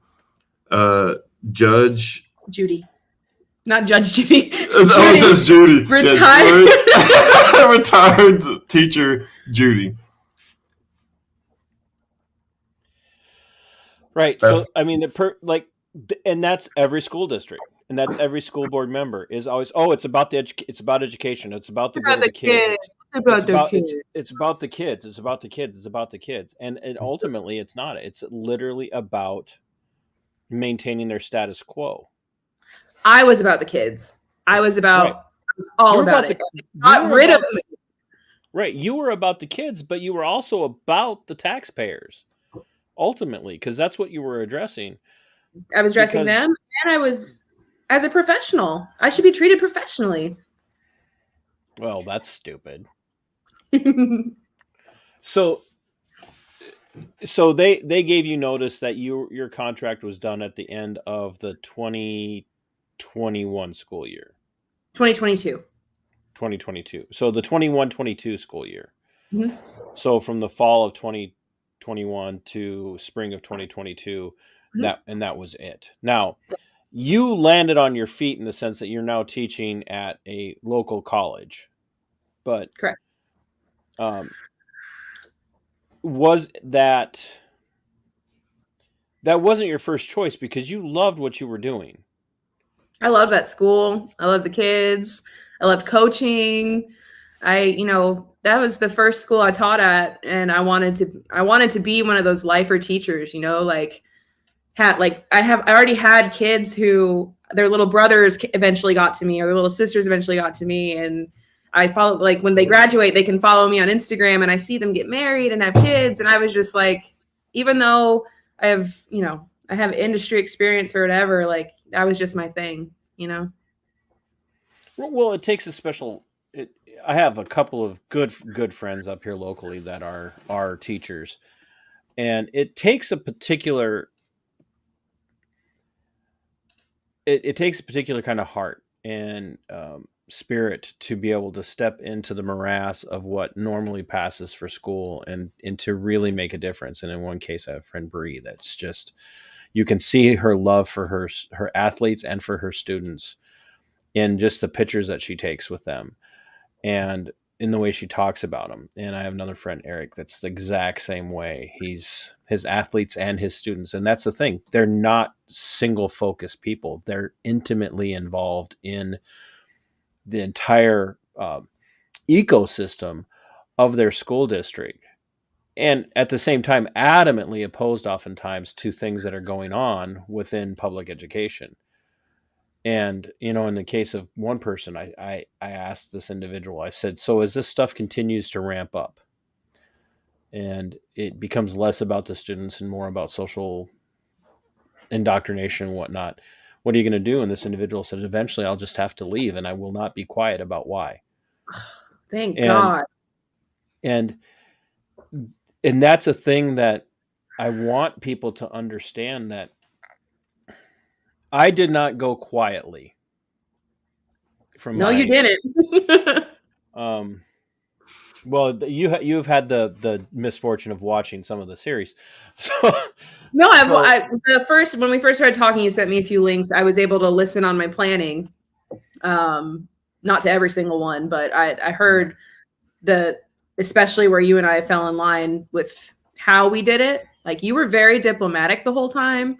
Judge Judy. Not Judge Judy. Oh, it says Judy. Retired. Yeah, retired teacher Judy. Right. So, I mean, and that's every school district. And that's every school board member is always, it's about it's about education. It's about the good of the kids. It's about the kids. It's about the kids. It's about the kids. And ultimately, it's not. It's literally about maintaining their status quo. I was about the kids. I was about, right. I was all about it. Got rid of them. Right. You were about the kids, but you were also about the taxpayers, ultimately, because that's what you were addressing. I was addressing them, and I was, as a professional, I should be treated professionally. Well, that's stupid. So they gave you notice that your contract was done at the end of the 2021 school year. 2022. So the 21-22 school year. Mm-hmm. So from the fall of 2021 to spring of 2022, mm-hmm. that was it. Now, you landed on your feet in the sense that you're now teaching at a local college. But correct. Was that wasn't your first choice because you loved what you were doing? I loved that school. I loved the kids. I loved coaching. That was the first school I taught at, and I wanted to be one of those lifer teachers, I already had kids who their little brothers eventually got to me, or their little sisters eventually got to me, and I follow, like, when they graduate, they can follow me on Instagram, and I see them get married and have kids, and I was just like, even though I I have industry experience or whatever. Like that was just my thing, you know? Well, it takes a special. I have a couple of good friends up here locally that are teachers, and it takes a particular it takes a particular kind of heart and spirit to be able to step into the morass of what normally passes for school and to really make a difference. And in one case, I have a friend Bree that's just, you can see her love for her athletes and for her students in just the pictures that she takes with them and in the way she talks about them. And I have another friend, Eric, that's the exact same way. He's his athletes and his students. And that's the thing. They're not single focused people. They're intimately involved in the entire ecosystem of their school district. And at the same time, adamantly opposed oftentimes to things that are going on within public education. And, you know, in the case of one person, I asked this individual, I said, so as this stuff continues to ramp up and it becomes less about the students and more about social indoctrination and whatnot, what are you going to do? And this individual said, eventually I'll just have to leave and I will not be quiet about why. Thank God. And that's a thing that I want people to understand, that I did not go quietly from No, you didn't. Well, you've had the misfortune of watching some of the series. So No, when we first started talking, you sent me a few links. I was able to listen on my planning. Not to every single one, but I heard especially where you and I fell in line with how we did it. Like you were very diplomatic the whole time,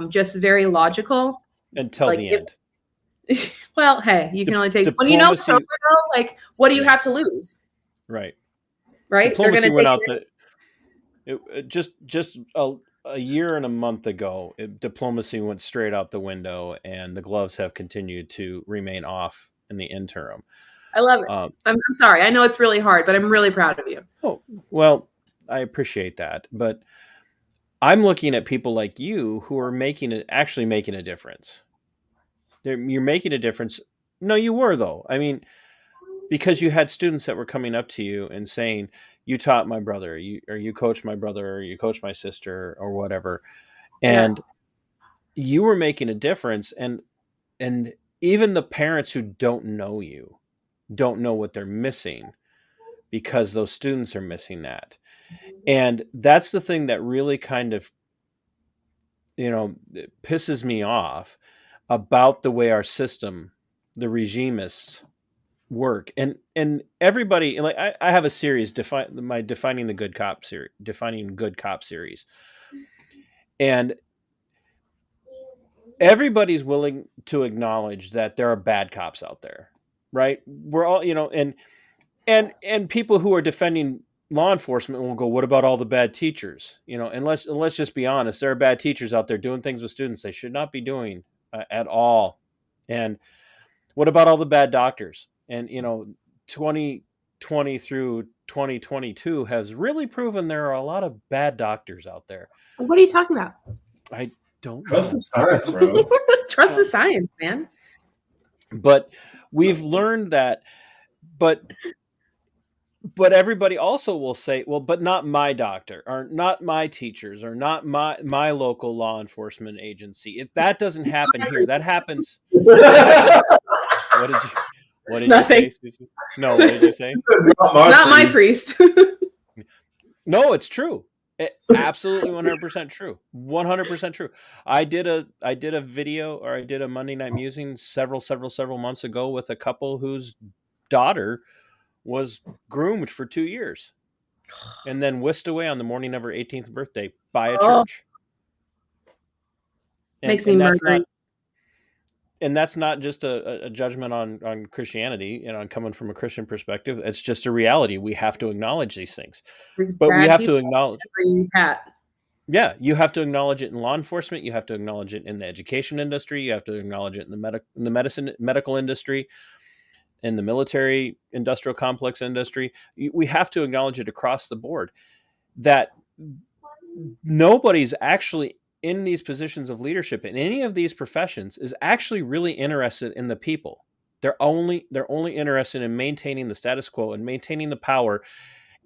just very logical until like the end. Well, hey, you can only take when you know it's over though. Like, what do you have to lose? Right. Right. Diplomacy They're going to take it just a year and a month ago. Diplomacy went straight out the window, and the gloves have continued to remain off in the interim. I love it. I'm sorry. I know it's really hard, but I'm really proud of you. Oh, well, I appreciate that, but I'm looking at people like you who are actually making a difference. You're making a difference. No, you were though. I mean, because you had students that were coming up to you and saying, you taught my brother, you coached my brother, or you coached my sister, or whatever. And you were making a difference. And even the parents who don't know you don't know what they're missing, because those students are missing that. And that's the thing that really kind of, pisses me off about the way our system, the regimists, work. And everybody, like I have a series, defining good cop series, and everybody's willing to acknowledge that there are bad cops out there, right? We're all, and people who are defending law enforcement will go, what about all the bad teachers? And let's just be honest, there are bad teachers out there doing things with students they should not be doing at all. And what about all the bad doctors? And 2020 through 2022 has really proven there are a lot of bad doctors out there. What are you talking about? I don't trust the science, bro. Trust the science, man. But we've learned that, but everybody also will say, well, but not my doctor, or not my teachers, or not my local law enforcement agency. If that doesn't happen here, that happens. What did Nothing. you say, Susie? No, what did you say? Not my priest. No, it's true. Absolutely 100% true. 100% true. I did a video, or I did a Monday Night Musings several months ago with a couple whose daughter was groomed for 2 years and then whisked away on the morning of her 18th birthday by a church. Makes me murder. And that's not just a judgment on Christianity, coming from a Christian perspective. It's just a reality. We have to acknowledge these things, but we have to acknowledge. Yeah, you have to acknowledge it in law enforcement. You have to acknowledge it in the education industry. You have to acknowledge it in the medical industry, in the military industrial complex industry. We have to acknowledge it across the board, that nobody's actually in these positions of leadership in any of these professions is actually really interested in the people. They're only interested in maintaining the status quo and maintaining the power,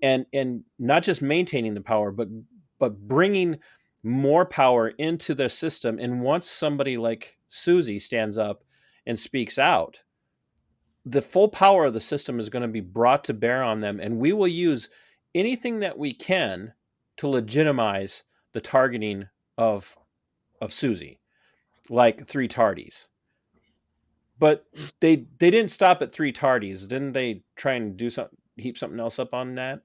and not just maintaining the power, but bringing more power into the system. And once somebody like Susie stands up and speaks out, the full power of the system is going to be brought to bear on them, and we will use anything that we can to legitimize the targeting of Susie, like 3 tardies. But they didn't stop at 3 tardies, didn't they? Try and do something, heap something else up on that.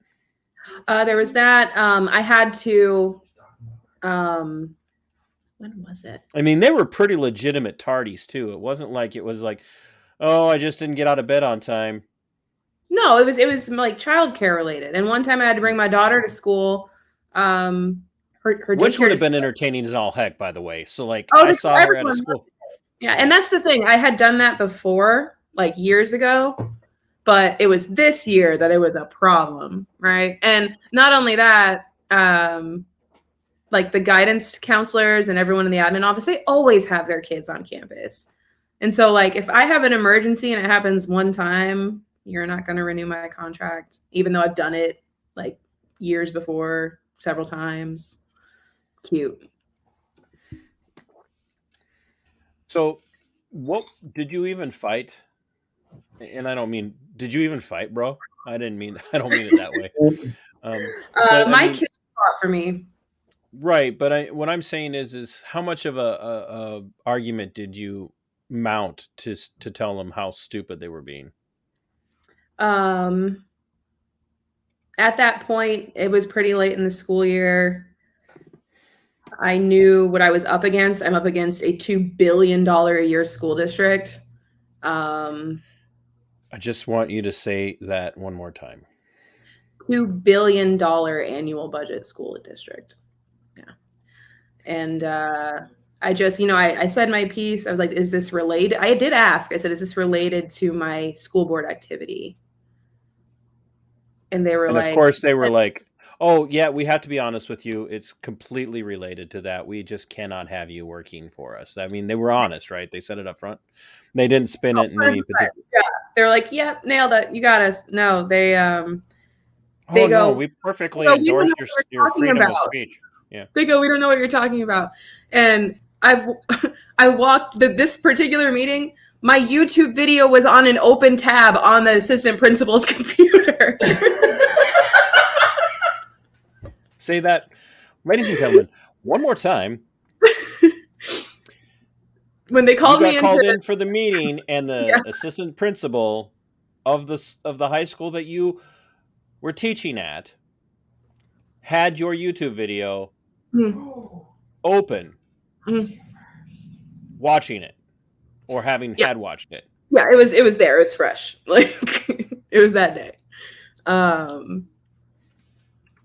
There was that. I had to. When was it? I mean, they were pretty legitimate tardies too. It wasn't like it was like, oh, I just didn't get out of bed on time. No, it was like childcare related. And one time I had to bring my daughter to school. Her Which would have been entertaining as all heck, by the way. So like, I saw her at a school. Yeah, and that's the thing. I had done that before, like years ago, but it was this year that it was a problem, right? And not only that, like the guidance counselors and everyone in the admin office, they always have their kids on campus. And so like if I have an emergency and it happens one time, you're not going to renew my contract, even though I've done it like years before, several times. Cute. So what did you even fight? And I don't mean, did you even fight, bro? I don't mean it that way. My kid fought for me. Right. But what I'm saying is how much of a argument did you mount to tell them how stupid they were being? At that point, it was pretty late in the school year. I knew what I was up against. I'm up against a $2 billion a year school district. I just want you to say that one more time. $2 billion annual budget school district. Yeah. And I just, I said my piece. I was like, is this related? I did ask. I said, is this related to my school board activity? And they were like, of course they were like, oh yeah, we have to be honest with you. It's completely related to that. We just cannot have you working for us. I mean, they were honest, right? They said it up front. They didn't spin it in any particular. Yeah, they're like, yep, nailed it. You got us. No, they go, no, we perfectly endorsed your freedom of speech. Yeah. They go, we don't know what you're talking about. And I walked this particular meeting. My YouTube video was on an open tab on the assistant principal's computer. Say that, ladies and gentlemen, one more time. When they called me in for the meeting, and the assistant principal of the high school that you were teaching at had your YouTube video open, watching it, or having had watched it. Yeah, it was there. It was fresh. Like it was that day.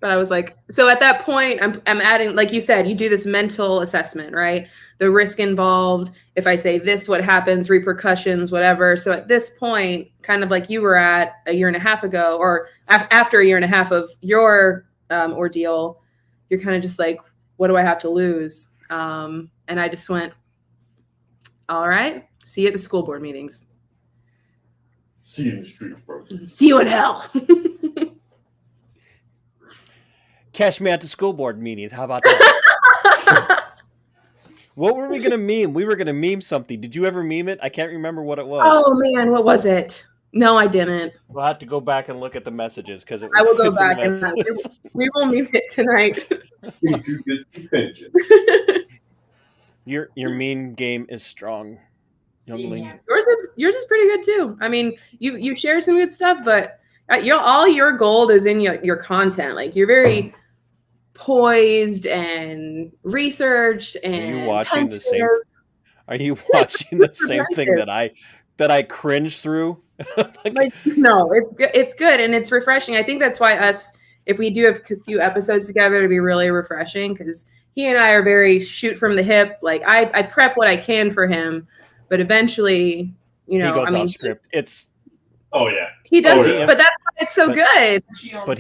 But I was like, so at that point, I'm adding, like you said, you do this mental assessment, right? The risk involved. If I say this, what happens, repercussions, whatever. So at this point, kind of like you were at a year and a half ago, or after a year and a half of your ordeal, you're kind of just like, what do I have to lose? And I just went, all right, see you at the school board meetings. See you in the streets, bro. See you in hell. Catch me at the school board meetings. How about that? What were we going to meme? We were going to meme something. Did you ever meme it? I can't remember what it was. Oh, man. What was it? No, I didn't. We'll have to go back and look at the messages because I will go back and we will meme it tonight. Your meme game is strong, youngling. Yours is pretty good too. I mean, you share some good stuff, but all your gold is in your content. Like you're very poised and researched and are you watching the same thing that I cringe through? Like, no, it's good and it's refreshing. I think that's why if we do have a few episodes together, to be really refreshing, because he and I are very shoot from the hip. Like I prep what I can for him, but eventually, he goes off script. Oh yeah, he does, but that's why it's so good. But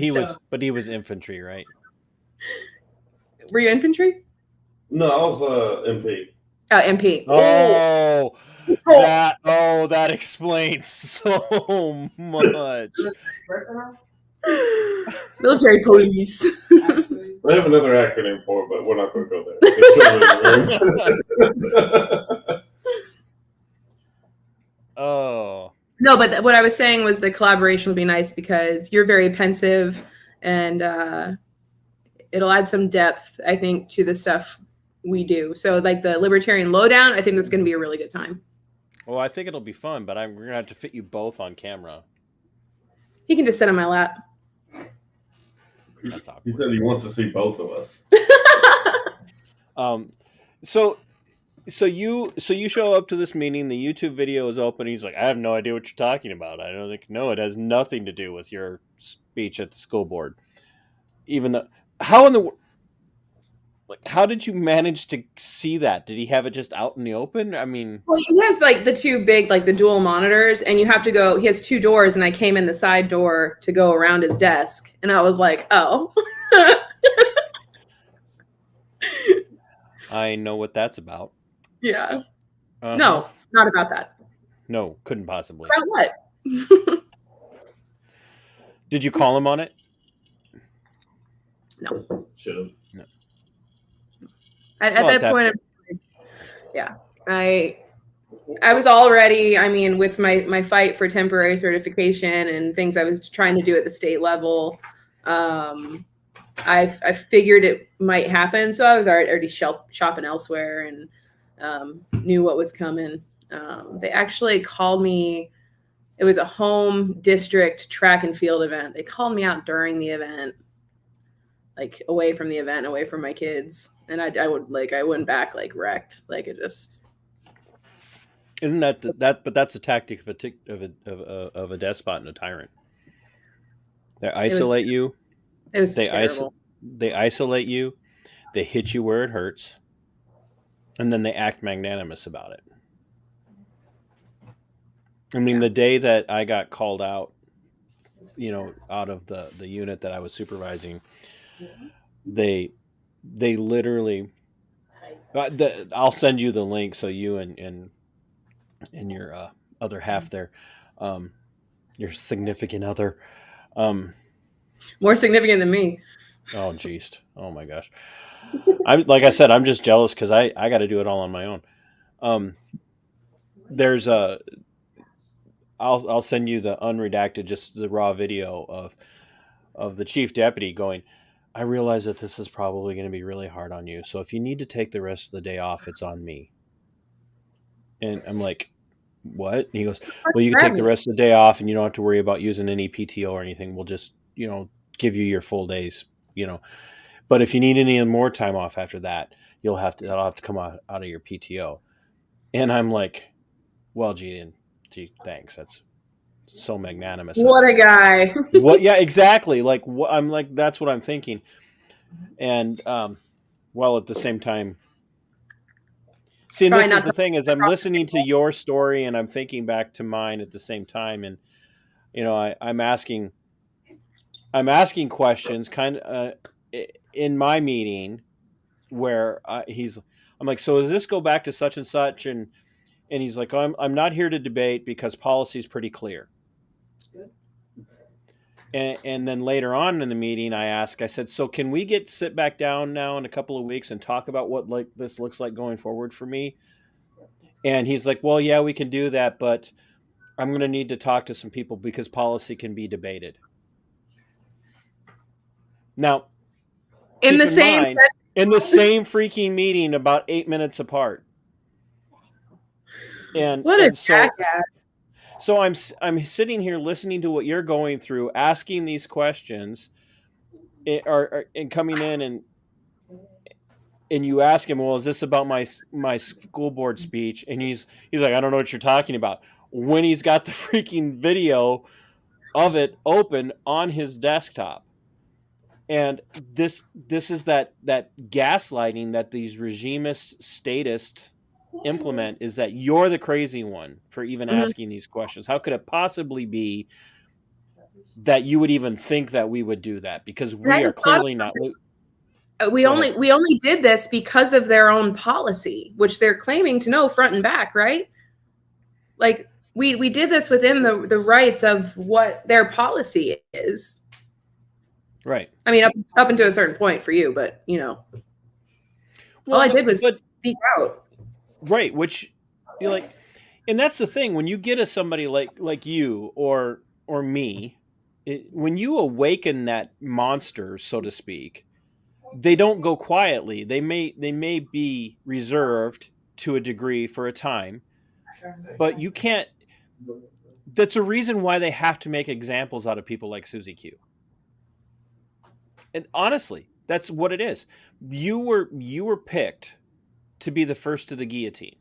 he was infantry, right? Were you infantry? No, I was MP. Oh, MP. Oh, That explains so much. military police. I have another acronym for it, but we're not going to go there. There's children in the room. Oh, No, but what I was saying was the collaboration will be nice because you're very pensive, and it'll add some depth, I think, to the stuff we do. So, like the Libertarian Lowdown, I think that's going to be a really good time. well, I think it'll be fun, but we're gonna have to fit you both on camera. He can just sit on my lap. That's He awkward. said he wants to see both of us. So you show up to this meeting. The YouTube video is open. He's like, I have no idea what you're talking about. I don't think no, it has nothing to do with your speech at the school board. Even though, how did you manage to see that? Did he have it just out in the open? I mean, Well, he has like the two big, like the dual monitors, and you have to go. He has two doors, and I came in the side door to go around his desk, and I was like, oh. I know what that's about. Yeah. Uh-huh. No, not about that. No, couldn't possibly. About what? Did you call him on it? No. Should have. No. At Well, that point, yeah, I was already, I mean, with my fight for temporary certification and things I was trying to do at the state level, I figured it might happen, so I was already shopping elsewhere and knew what was coming. They actually called me. It was a home district track and field event. They called me out during the event, like away from the event, away from my kids, and I went back like wrecked. Like it just. Isn't that? But that's a tactic of a despot and a tyrant. They isolate you. It was terrible. They isolate you. They hit you where it hurts, and then they act magnanimous about it. I mean, the day that I got called out, out of the unit that I was supervising, they literally. I'll send you the link so you and your other half there, your significant other, more significant than me. Oh, geez. Oh my gosh. Like I said, I'm just jealous because I got to do it all on my own. There's I'll send you the unredacted, just the raw video of the chief deputy going, I realize that this is probably going to be really hard on you. So if you need to take the rest of the day off, it's on me. And I'm like, what? And he goes, well, you can take the rest of the day off and you don't have to worry about using any PTO or anything. We'll just, give you your full days, but if you need any more time off after that, that'll have to come out of your PTO. And I'm like, well, gee, thanks. That's so magnanimous. What a guy. What? Yeah, exactly. Like I'm like, that's what I'm thinking. And, well, at the same time, see, and this is the thing is I'm listening to your story and I'm thinking back to mine at the same time. And, I'm asking questions kind of in my meeting where I'm like, so does this go back to such and such? And he's like, oh, I'm not here to debate because policy is pretty clear. And then later on in the meeting, I said, so can we sit back down now in a couple of weeks and talk about what like this looks like going forward for me? And he's like, well, yeah, we can do that, but I'm going to need to talk to some people because policy can be debated. Now, in the same freaking meeting, about 8 minutes apart. And what a jackass. So I'm sitting here listening to what you're going through, asking these questions, and coming in and you ask him, well, is this about my school board speech? And he's like, I don't know what you're talking about. When he's got the freaking video of it open on his desktop. And this is that gaslighting that these regimist statists implement, is that you're the crazy one for even asking these questions. How could it possibly be that you would even think that we would do that? Because we are clearly not. we Go only ahead. we only did this because of their own policy, which they're claiming to know front and back, right? Like we did this within the rights of what their policy is. Right. I mean, up until a certain point for you, but all I did was speak out. Right, which you're like, and that's the thing when you get somebody like you or me, when you awaken that monster, so to speak, they don't go quietly. They may be reserved to a degree for a time, but you can't. That's a reason why they have to make examples out of people like Susie Q. And honestly, that's what it is. You were picked to be the first to the guillotine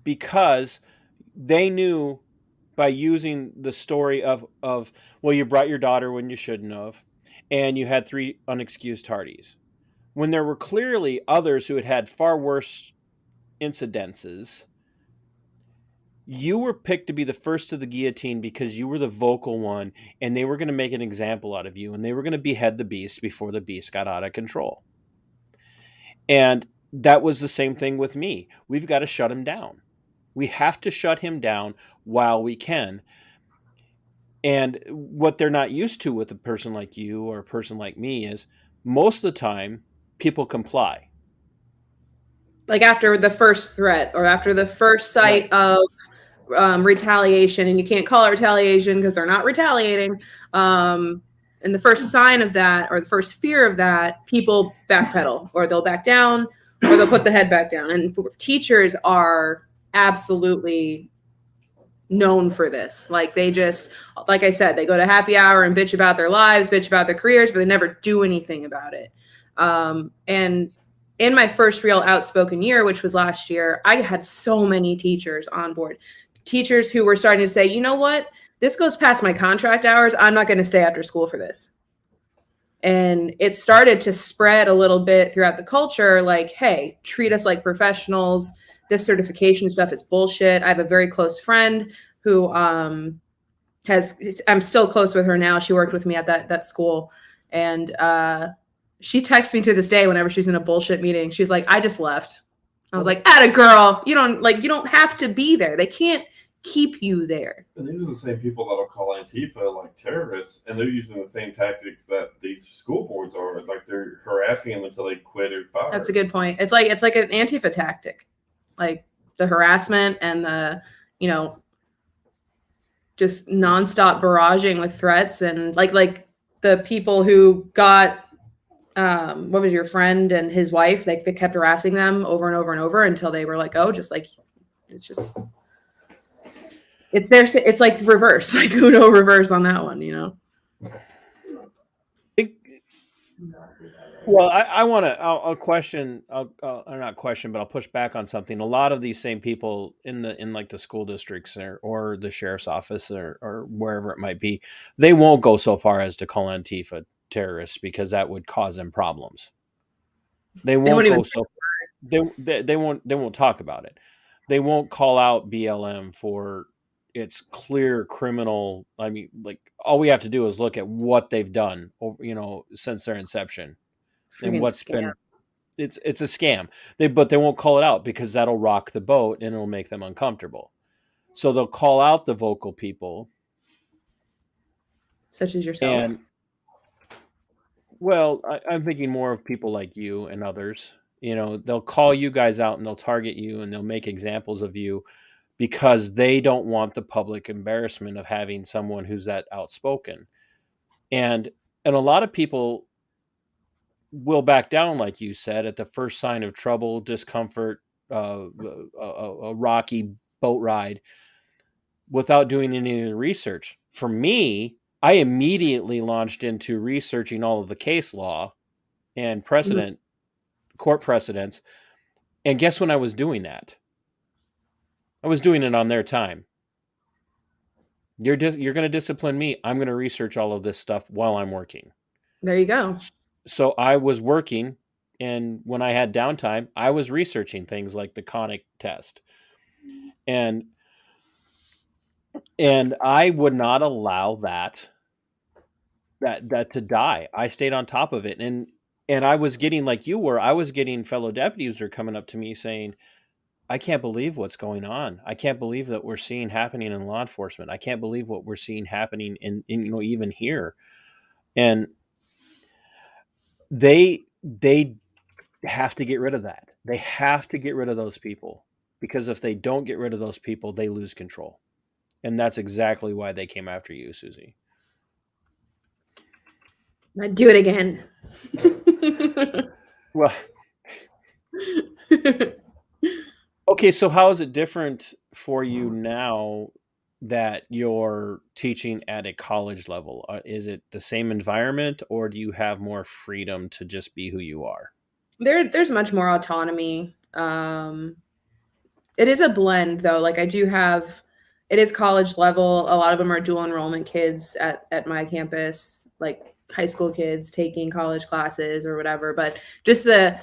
because they knew by using the story of well, you brought your daughter when you shouldn't have, and you had 3 unexcused tardies, when there were clearly others who had far worse incidences. You were picked to be the first to the guillotine because you were the vocal one, and they were going to make an example out of you, and they were going to behead the beast before the beast got out of control. And that was the same thing with me. We've got to shut him down. We have to shut him down while we can. And what they're not used to with a person like you or a person like me is most of the time people comply. Like after the first threat or after the first sight of retaliation, and you can't call it retaliation because they're not retaliating. And the first sign of that, or the first fear of that, people backpedal, or they'll back down, or they'll put the head back down. And teachers are absolutely known for this. Like they just, like I said, they go to happy hour and bitch about their lives, bitch about their careers, but they never do anything about it. And in my first real outspoken year, which was last year, I had so many teachers on board. Teachers who were starting to say, you know what, this goes past my contract hours. I'm not going to stay after school for this. And it started to spread a little bit throughout the culture. Like, hey, treat us like professionals. This certification stuff is bullshit. I have a very close friend who I'm still close with her now. She worked with me at that school. And she texts me to this day whenever she's in a bullshit meeting. She's like, I just left. I was like, atta girl, you don't have to be there. They can't keep you there. And these are the same people that'll call Antifa like terrorists, and they're using the same tactics that these school boards are. Like they're harassing them until they quit or fire. That's a good point. It's like an Antifa tactic, like the harassment and the just nonstop barraging with threats, and like the people who got what was your friend and his wife, like they kept harassing them over and over and over until they were like, oh, just like it's like reverse, like Uno reverse on that one, Well, I'll question, not question, but I'll push back on something. A lot of these same people in like the school districts or the sheriff's office or wherever it might be, they won't go so far as to call Antifa terrorists because that would cause them problems. They won't go so they won't talk about it. They won't call out BLM for its clear criminal. I mean, like all we have to do is look at what they've done, since their inception. And what's scam. It's a scam. But they won't call it out because that'll rock the boat and it'll make them uncomfortable. So they'll call out the vocal people, such as yourself. And well, I'm thinking more of people like you and others. They'll call you guys out and they'll target you and they'll make examples of you because they don't want the public embarrassment of having someone who's that outspoken. And a lot of people will back down, like you said, at the first sign of trouble, discomfort, a rocky boat ride, without doing any of the research. For me, I immediately launched into researching all of the case law and precedent, court precedents. And guess when I was doing that? I was doing it on their time. You're going to discipline me. I'm going to research all of this stuff while I'm working. There you go. So I was working, and when I had downtime, I was researching things like the conic test. And I would not allow that that to die. I stayed on top of it, and I was getting, like you were, I was getting fellow deputies were coming up to me saying, I can't believe what's going on. I can't believe that we're seeing happening in law enforcement. I can't believe what we're seeing happening in even here. And they have to get rid of that. They have to get rid of those people, because if they don't get rid of those people, they lose control. And that's exactly why they came after you, Susie. I'd do it again. Well, okay, so how is it different for you now that you're teaching at a college level? Is it the same environment, or do you have more freedom to just be who you are? There's much more autonomy. It is a blend, though. Like, I do have, it is college level. A lot of them are dual enrollment kids at my campus, like high school kids taking college classes or whatever. But just the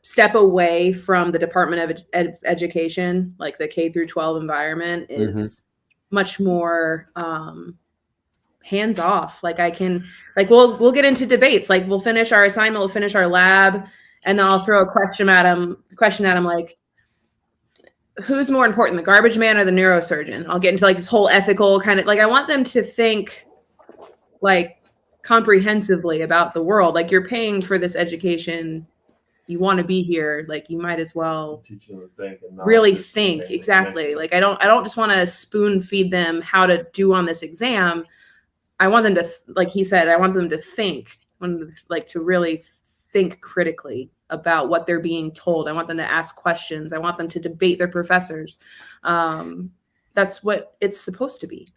step away from the Department of Education, like the K through 12 environment, is much more hands off. Like, I can, like, we'll get into debates. Like, we'll finish our assignment, we'll finish our lab, and then I'll throw a question at them like, who's more important, the garbage man or the neurosurgeon? I'll get into like this whole ethical kind of, like, I want them to think like comprehensively about the world. Like, you're paying for this education, you want to be here, like, you might as well really think. Exactly. Like, I don't just want to spoon feed them how to do on this exam. I want them to, like he said, I want them to think, to really think critically about what they're being told. I want them to ask questions. I want them to debate their professors. That's what it's supposed to be.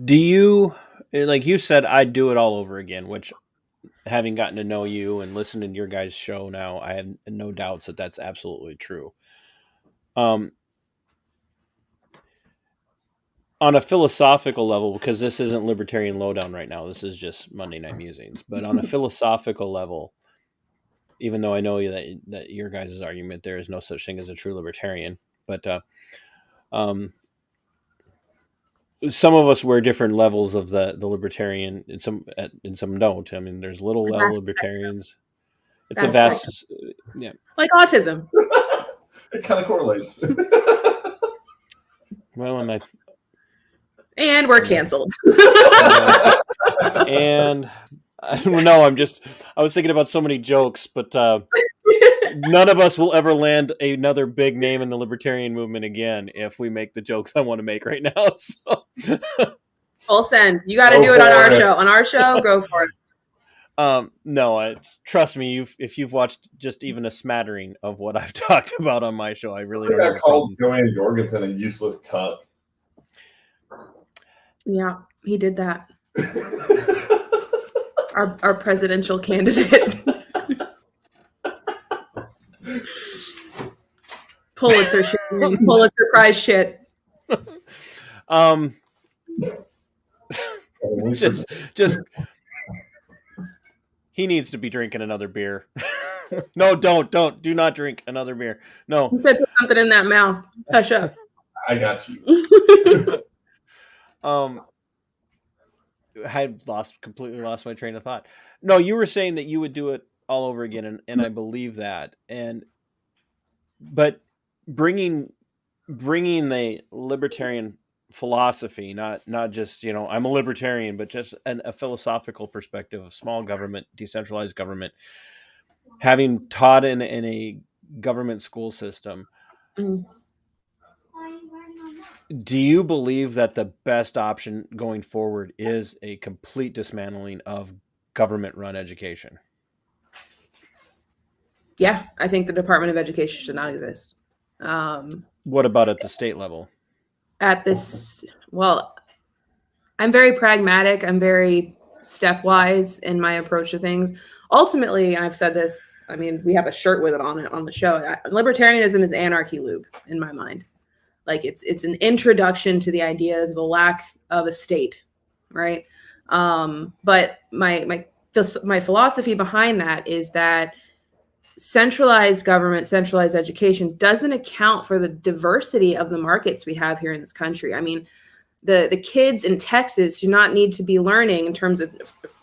Do you, like you said, I'd do it all over again, which, having gotten to know you and listening to your guys' show now, I have no doubts that that's absolutely true. On a philosophical level, because this isn't Libertarian Lowdown right now, this is just Monday Night Musings, but on a philosophical level, even though I know that your guys' argument, there is no such thing as a true libertarian, but some of us wear different levels of the libertarian, and some don't. I mean, there's little level libertarians. It's a vast, yeah, like autism. It kind of correlates. Well, and we're canceled. And no, I was thinking about so many jokes, but none of us will ever land another big name in the libertarian movement again if we make the jokes I want to make right now. So. Full send. You got to do it on our show. On our show, go for it. No, trust me. If you've watched just even a smattering of what I've talked about on my show, I really don't have a problem. Joanne Jorgensen a useless cuck. Yeah, he did that. our presidential candidate. Pulitzer shit. Pulitzer Prize shit. Just he needs to be drinking another beer. No, do not drink another beer. No. You said put something in that mouth. Hush up. I got you. I completely lost my train of thought. No, you were saying that you would do it all over again, and I believe that. But bringing the libertarian philosophy, not just, I'm a libertarian, but just a philosophical perspective of small government, decentralized government, having taught in a government school system. Do you believe that the best option going forward is a complete dismantling of government-run education? Yeah, I think the Department of Education should not exist. What about at the state level? Well, I'm very pragmatic. I'm very stepwise in my approach to things. Ultimately, I've said this, I mean, we have a shirt with it on the show. Libertarianism is anarchy loop in my mind. Like, it's an introduction to the ideas of a lack of a state, right? But my philosophy behind that is that centralized government, centralized education doesn't account for the diversity of the markets we have here in this country. I mean, the kids in Texas do not need to be learning in terms of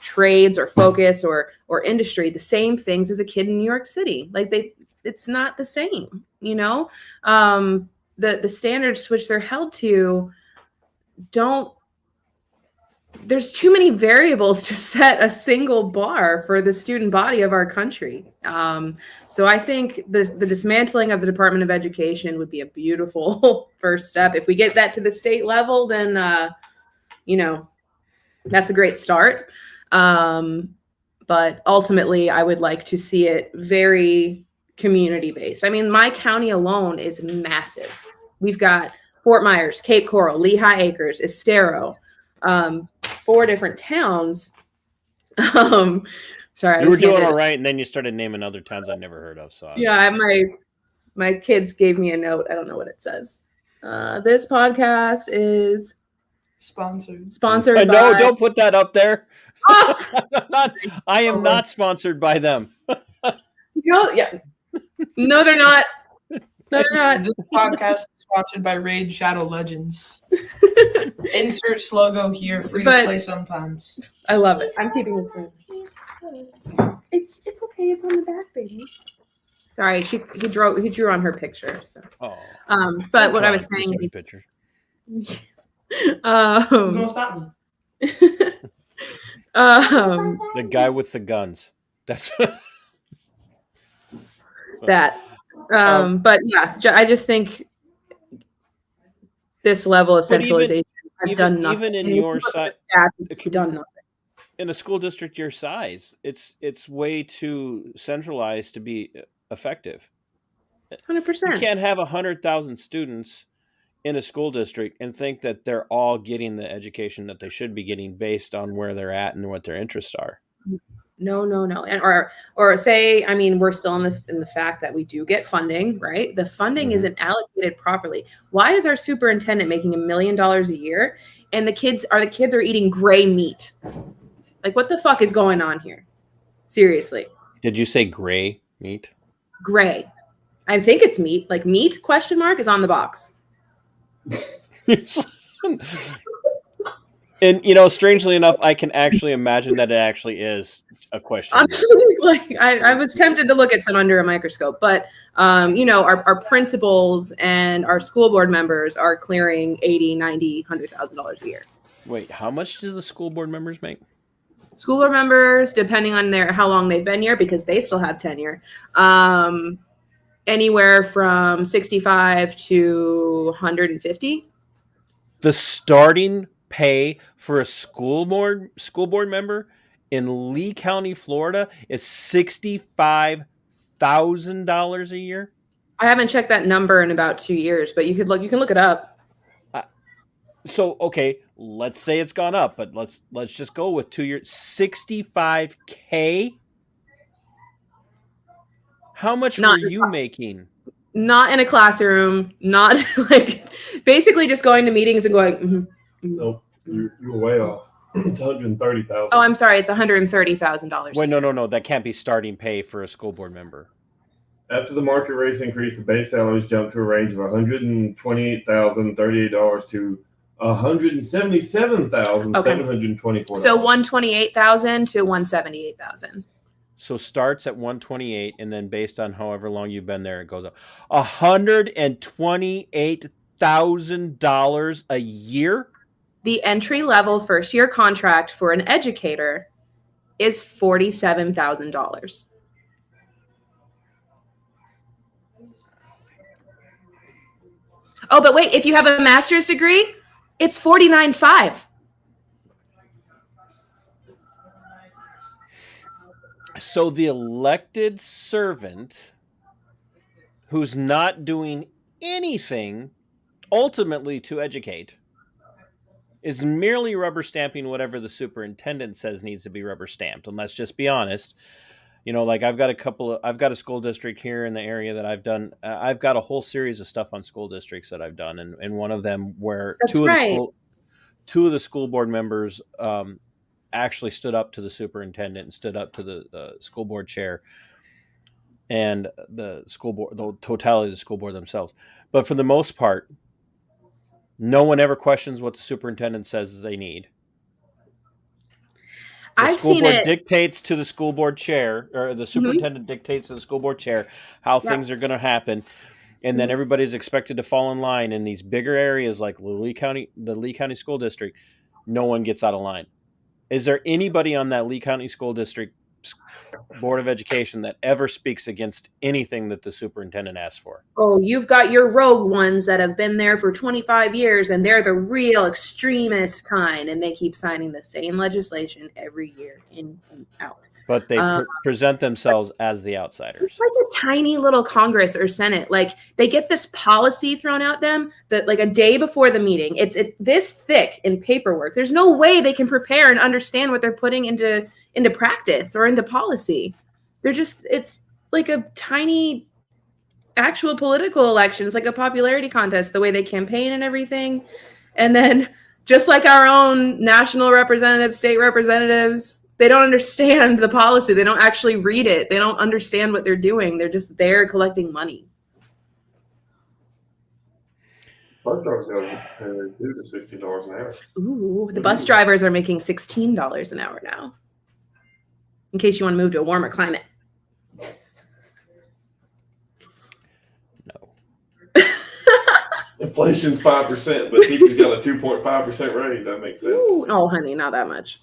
trades or focus or industry the same things as a kid in New York City. Like it's not the same, you know. The standards to which they're held to don't. There's too many variables to set a single bar for the student body of our country. So I think the dismantling of the Department of Education would be a beautiful first step. If we get that to the state level, then, you know, that's a great start. But ultimately, I would like to see it very community-based. I mean, my county alone is massive. We've got Fort Myers, Cape Coral, Lehigh Acres, Estero, 4 different towns. Sorry, You were doing all right, and then you started naming other towns I'd never heard of. So yeah, my kids gave me a note. I don't know what it says. This podcast is sponsored by. No, don't put that up there. I am not sponsored by them. Yeah. No, they're not. No, they're not. This podcast is sponsored by Raid Shadow Legends. Insert logo here, free to play sometimes. I love it. I'm keeping it in. It's okay. It's on the back, baby. Sorry, he drew on her picture. So. Oh. But what I was saying is, picture. Who's gonna stop me? The guy with the guns. That's that. But yeah, I just think this level of centralization has done nothing. Even in your size, it's done nothing. In a school district your size, it's way too centralized to be effective. 100%. You can't have 100,000 students in a school district and think that they're all getting the education that they should be getting based on where they're at and what their interests are. No. And or say, I mean, we're still in the fact that we do get funding, right? The funding isn't allocated properly. Why is our superintendent making $1 million a year and the kids are eating gray meat? Like, what the fuck is going on here? Seriously. Did you say gray meat? Gray. I think it's meat. Like meat ? Is on the box. And you know, strangely enough, I can actually imagine that it actually is a question. Like I was tempted to look at some under a microscope, but you know, our principals and our school board members are clearing $80,000, $90,000, $100,000 a year. Wait, how much do the school board members make? School board members, depending on how long they've been here, because they still have tenure, anywhere from 65 to 150. The starting pay for a school board member in Lee County, Florida, is $65,000 a year. I haven't checked that number in about 2 years, but you can look it up. So okay, let's say it's gone up, but let's just go with 2 years. $65K. How much were you making? Not in a classroom. Not like basically just going to meetings and going. Nope, you were way off. It's $130,000. Oh, I'm sorry. It's $130,000. Wait, no. That can't be starting pay for a school board member. After the market rates increase, the base salaries jumped to a range of $128,038 to $177,724. So $128,000 to $178,000. So starts at 128, and then based on however long you've been there, it goes up. $128,000 a year. The entry level first year contract for an educator is $47,000. Oh, but wait, if you have a master's degree, it's $49,500. So the elected servant who's not doing anything ultimately to educate is merely rubber stamping whatever the superintendent says needs to be rubber stamped. And let's just be honest. You know, like I've got a school district here in the area that I've done. I've got a whole series of stuff on school districts that I've done. And one of them where two of the school board members actually stood up to the superintendent and stood up to the school board chair and the totality of the school board themselves. But for the most part, No one ever questions what the superintendent says they need. The I've school seen board it. dictates to the school board chair, or the superintendent dictates to the school board chair how Yeah. things are going to happen, and then everybody's expected to fall in line. In these bigger areas like the Lee County School District, no one gets out of line. Is there anybody on that Lee County School District Board of Education that ever speaks against anything that the superintendent asks for? Oh, you've got your rogue ones that have been there for 25 years and they're the real extremist kind, and they keep signing the same legislation every year in and out. But they present themselves as the outsiders. It's like a tiny little Congress or Senate. Like, they get this policy thrown at them that, like, a day before the meeting, it's this thick in paperwork. There's no way they can prepare and understand what they're putting into practice or into policy. It's like a tiny actual political election. It's like a popularity contest, the way they campaign and everything. And then just like our own national representatives, state representatives, they don't understand the policy. They don't actually read it. They don't understand what they're doing. They're just there collecting money. Bus drivers got due to $16 an hour. Ooh, the bus drivers are making $16 an hour now. In case you want to move to a warmer climate. No. Inflation's 5%, but teachers got a 2.5% raise. That makes sense. Ooh, oh, honey, not that much.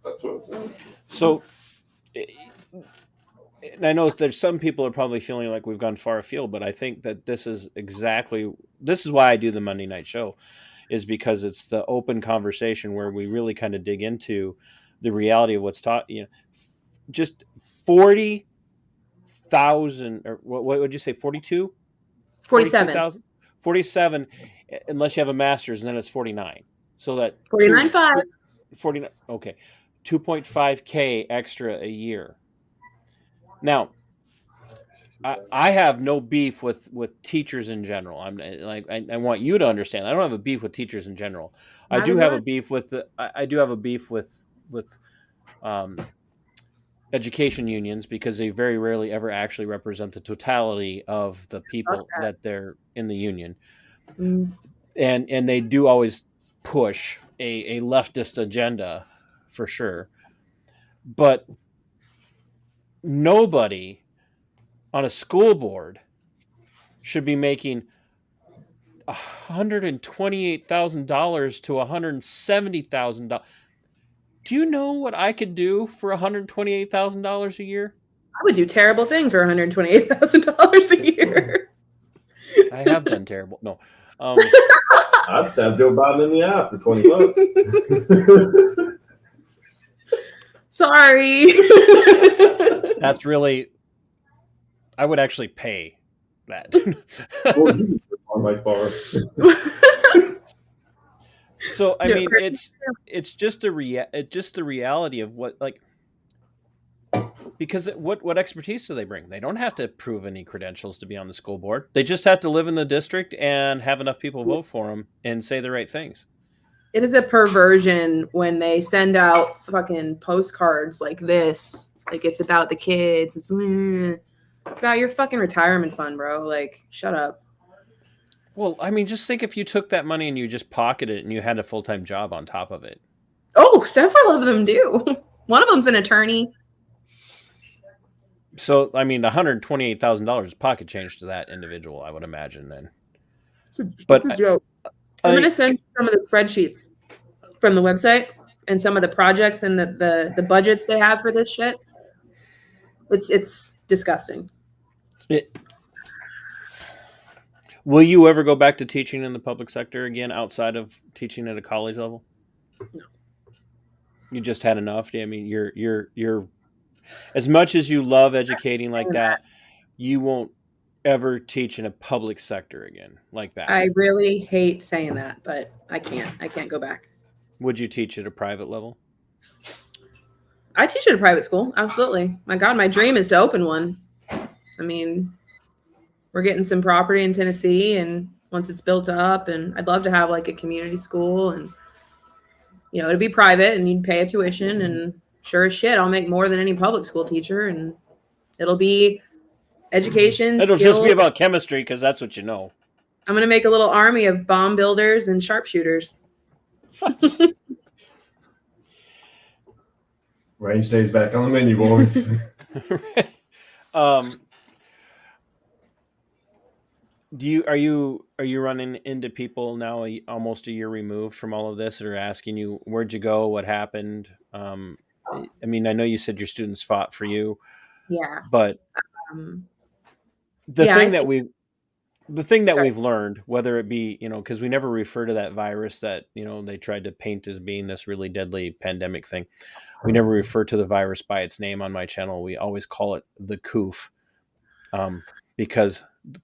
That's what it's saying. So, and I know there's some people are probably feeling like we've gone far afield, but I think that this is why I do the Monday night show, is because it's the open conversation where we really kind of dig into the reality of what's taught. You know, just 40,000, or what would you say, 42? 47. 47, unless you have a master's, and then it's 49. So that 49.5. 49. Okay. 2.5K extra a year. Now, I have no beef with teachers in general. I'm like, I want you to understand. I don't have a beef with teachers in general. I do have a beef with education unions, because they very rarely ever actually represent the totality of the people that they're in the union. And they do always push a leftist agenda, for sure. But nobody on a school board should be making $128,000 to $170,000. Do you know what I could do for $128,000 a year? I would do terrible things for $128,000 a year. I have done terrible. No. I'd stab Joe Biden in the eye for $20. Sorry. That's really, I would actually pay that. On my bar. So I mean, it's just the reality of what, like, because what expertise do they bring? They don't have to prove any credentials to be on the school board. They just have to live in the district and have enough people vote for them and say the right things. It is a perversion when they send out fucking postcards like this. Like, it's about the kids. It's about your fucking retirement fund, bro. Like, shut up. Well, I mean, just think if you took that money and you just pocketed it and you had a full-time job on top of it. Oh, several of them do. One of them's an attorney. So, I mean, $128,000 is pocket change to that individual, I would imagine, then. It's a joke. I'm going to send some of the spreadsheets from the website and some of the projects and the budgets they have for this shit. It's disgusting. Will you ever go back to teaching in the public sector again, outside of teaching at a college level? No. You just had enough? I mean, you're as much as you love educating like that, you won't ever teach in a public sector again like that. I really hate saying that, but I can't go back. Would you teach at a private level? I teach at a private school. Absolutely. My God, my dream is to open one. I mean, we're getting some property in Tennessee, and once it's built up, and I'd love to have like a community school, and, you know, it'd be private and you'd pay a tuition, and sure as shit, I'll make more than any public school teacher, and it'll be education. It'll just be about chemistry, because that's what you know. I'm gonna make a little army of bomb builders and sharpshooters. Range days back on the menu, boys. Are you running into people now almost a year removed from all of this that are asking you where'd you go, what happened? I mean, I know you said your students fought for you, Yeah. but Um, the yeah, thing I that see. we've learned, whether it be, because we never refer to that virus that, they tried to paint as being this really deadly pandemic thing. We never refer to the virus by its name on my channel. We always call it the coof, because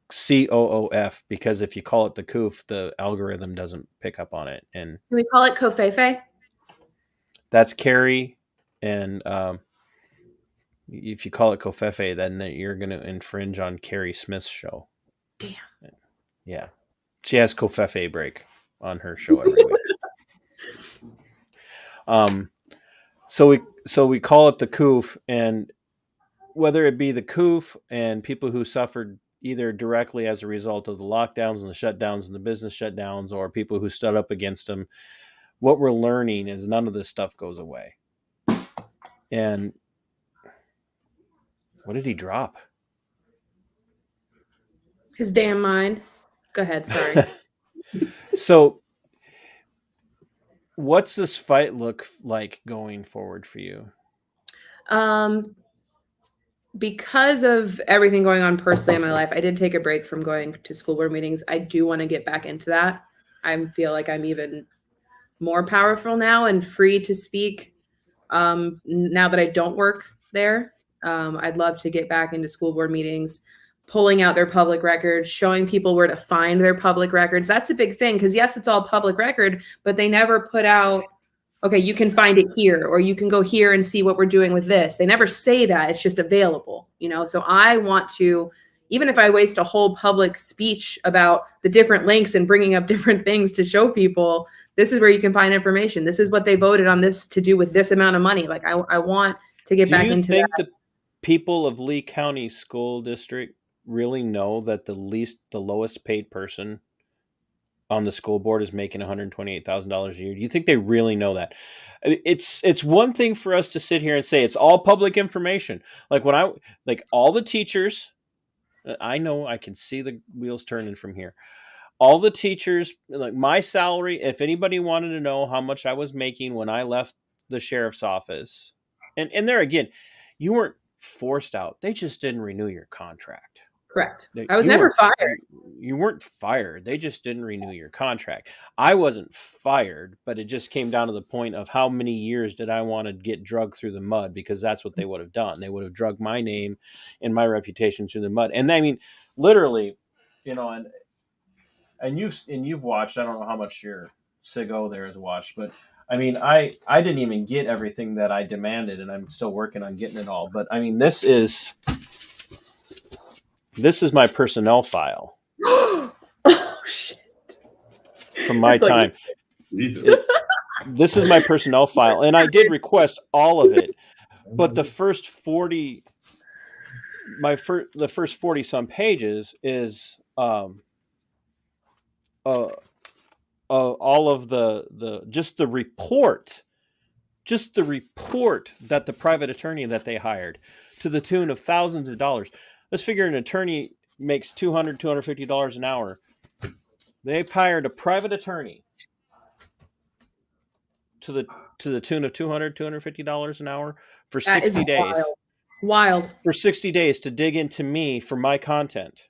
COOF, because if you call it the coof, the algorithm doesn't pick up on it. And Can we call it Kofefe? that's Carrie. And if you call it Kofefe, then you're going to infringe on Carrie Smith's show. Damn. Yeah. She has Kofefe break on her show every week. So we call it the coof, and whether it be the coof and people who suffered either directly as a result of the lockdowns and the shutdowns and the business shutdowns, or people who stood up against them, what we're learning is none of this stuff goes away. And what did he drop? His damn mind. Go ahead. Sorry. So what's this fight look like going forward for you? Because of everything going on personally in my life, I did take a break from going to school board meetings. I do want to get back into that. I feel like I'm even more powerful now and free to speak now that I don't work there. I'd love to get back into school board meetings, pulling out their public records, showing people where to find their public records. That's a big thing because, yes, it's all public record, but they never put out, okay, you can find it here, or you can go here and see what we're doing with this. They never say that. It's just available, So I want to, even if I waste a whole public speech about the different links and bringing up different things to show people, this is where you can find information. This is what they voted on this to do with this amount of money. Like I want to get back into that. Do you think the people of Lee County School District really know that the lowest paid person on the school board is making $128,000 a year? Do you think they really know that? It's one thing for us to sit here and say it's all public information. Like all the teachers, I know I can see the wheels turning from here. All the teachers, like my salary, if anybody wanted to know how much I was making when I left the sheriff's office, and there again, you weren't forced out. They just didn't renew your contract. Correct. I was never fired. You weren't fired. They just didn't renew your contract. I wasn't fired, but it just came down to the point of how many years did I want to get drugged through the mud, because that's what they would have done. They would have drugged my name and my reputation through the mud. And I mean, literally, and you've watched, I don't know how much your Sigo there has watched, but I mean, I didn't even get everything that I demanded, and I'm still working on getting it all. But I mean, this is my personnel file. Oh shit! From my time. This is my personnel file, and I did request all of it, but the first 40 some pages is all of the just the report that the private attorney that they hired, to the tune of thousands of dollars. Let's figure an attorney makes $250 an hour. They've hired a private attorney to the tune of $250 an hour for 60 days. Wild. For 60 days to dig into me for my content.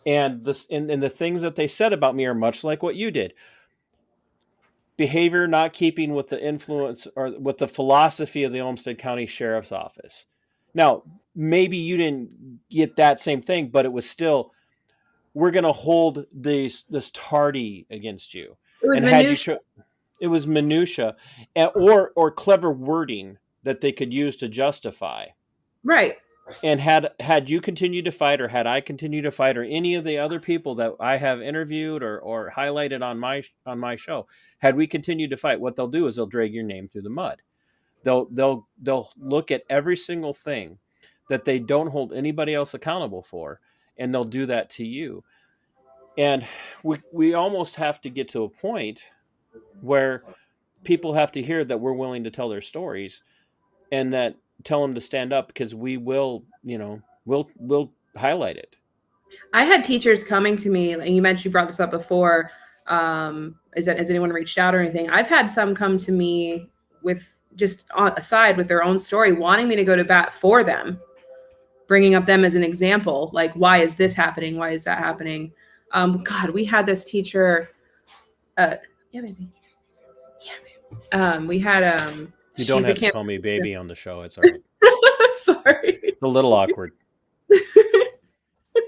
And the things that they said about me are much like what you did. Behavior not keeping with the influence or with the philosophy of the Olmsted County Sheriff's Office. Now, maybe you didn't get that same thing, but it was still, we're going to hold this tardy against you. It was minutia. It was minutia, or clever wording that they could use to justify. Right. And had you continued to fight, or had I continued to fight, or any of the other people that I have interviewed or highlighted on my show, had we continued to fight, what they'll do is they'll drag your name through the mud. They'll look at every single thing that they don't hold anybody else accountable for, and they'll do that to you. And we almost have to get to a point where people have to hear that we're willing to tell their stories, and that tell them to stand up, because we will, we'll highlight it. I had teachers coming to me, and you mentioned, you brought this up before. Has anyone reached out or anything? I've had some come to me with just on aside with their own story, wanting me to go to bat for them, bringing up them as an example. Like, why is this happening? Why is that happening? God, we had this teacher. Yeah, baby. Yeah, baby. We had You don't she's have a to call me baby on the show. It's all right. Sorry. It's a little awkward.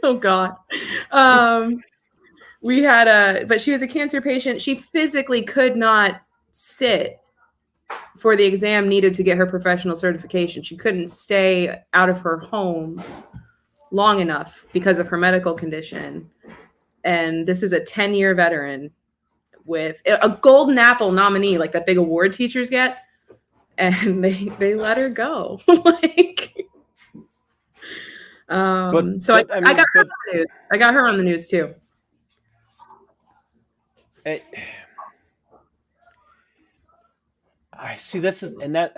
Oh God. We had but she was a cancer patient. She physically could not sit for the exam needed to get her professional certification. She couldn't stay out of her home long enough because of her medical condition. And this is a 10-year veteran with a golden apple nominee, like that big award teachers get. And they let her go. Like, so I got her on the news. I got her on the news too. I see, this is, and that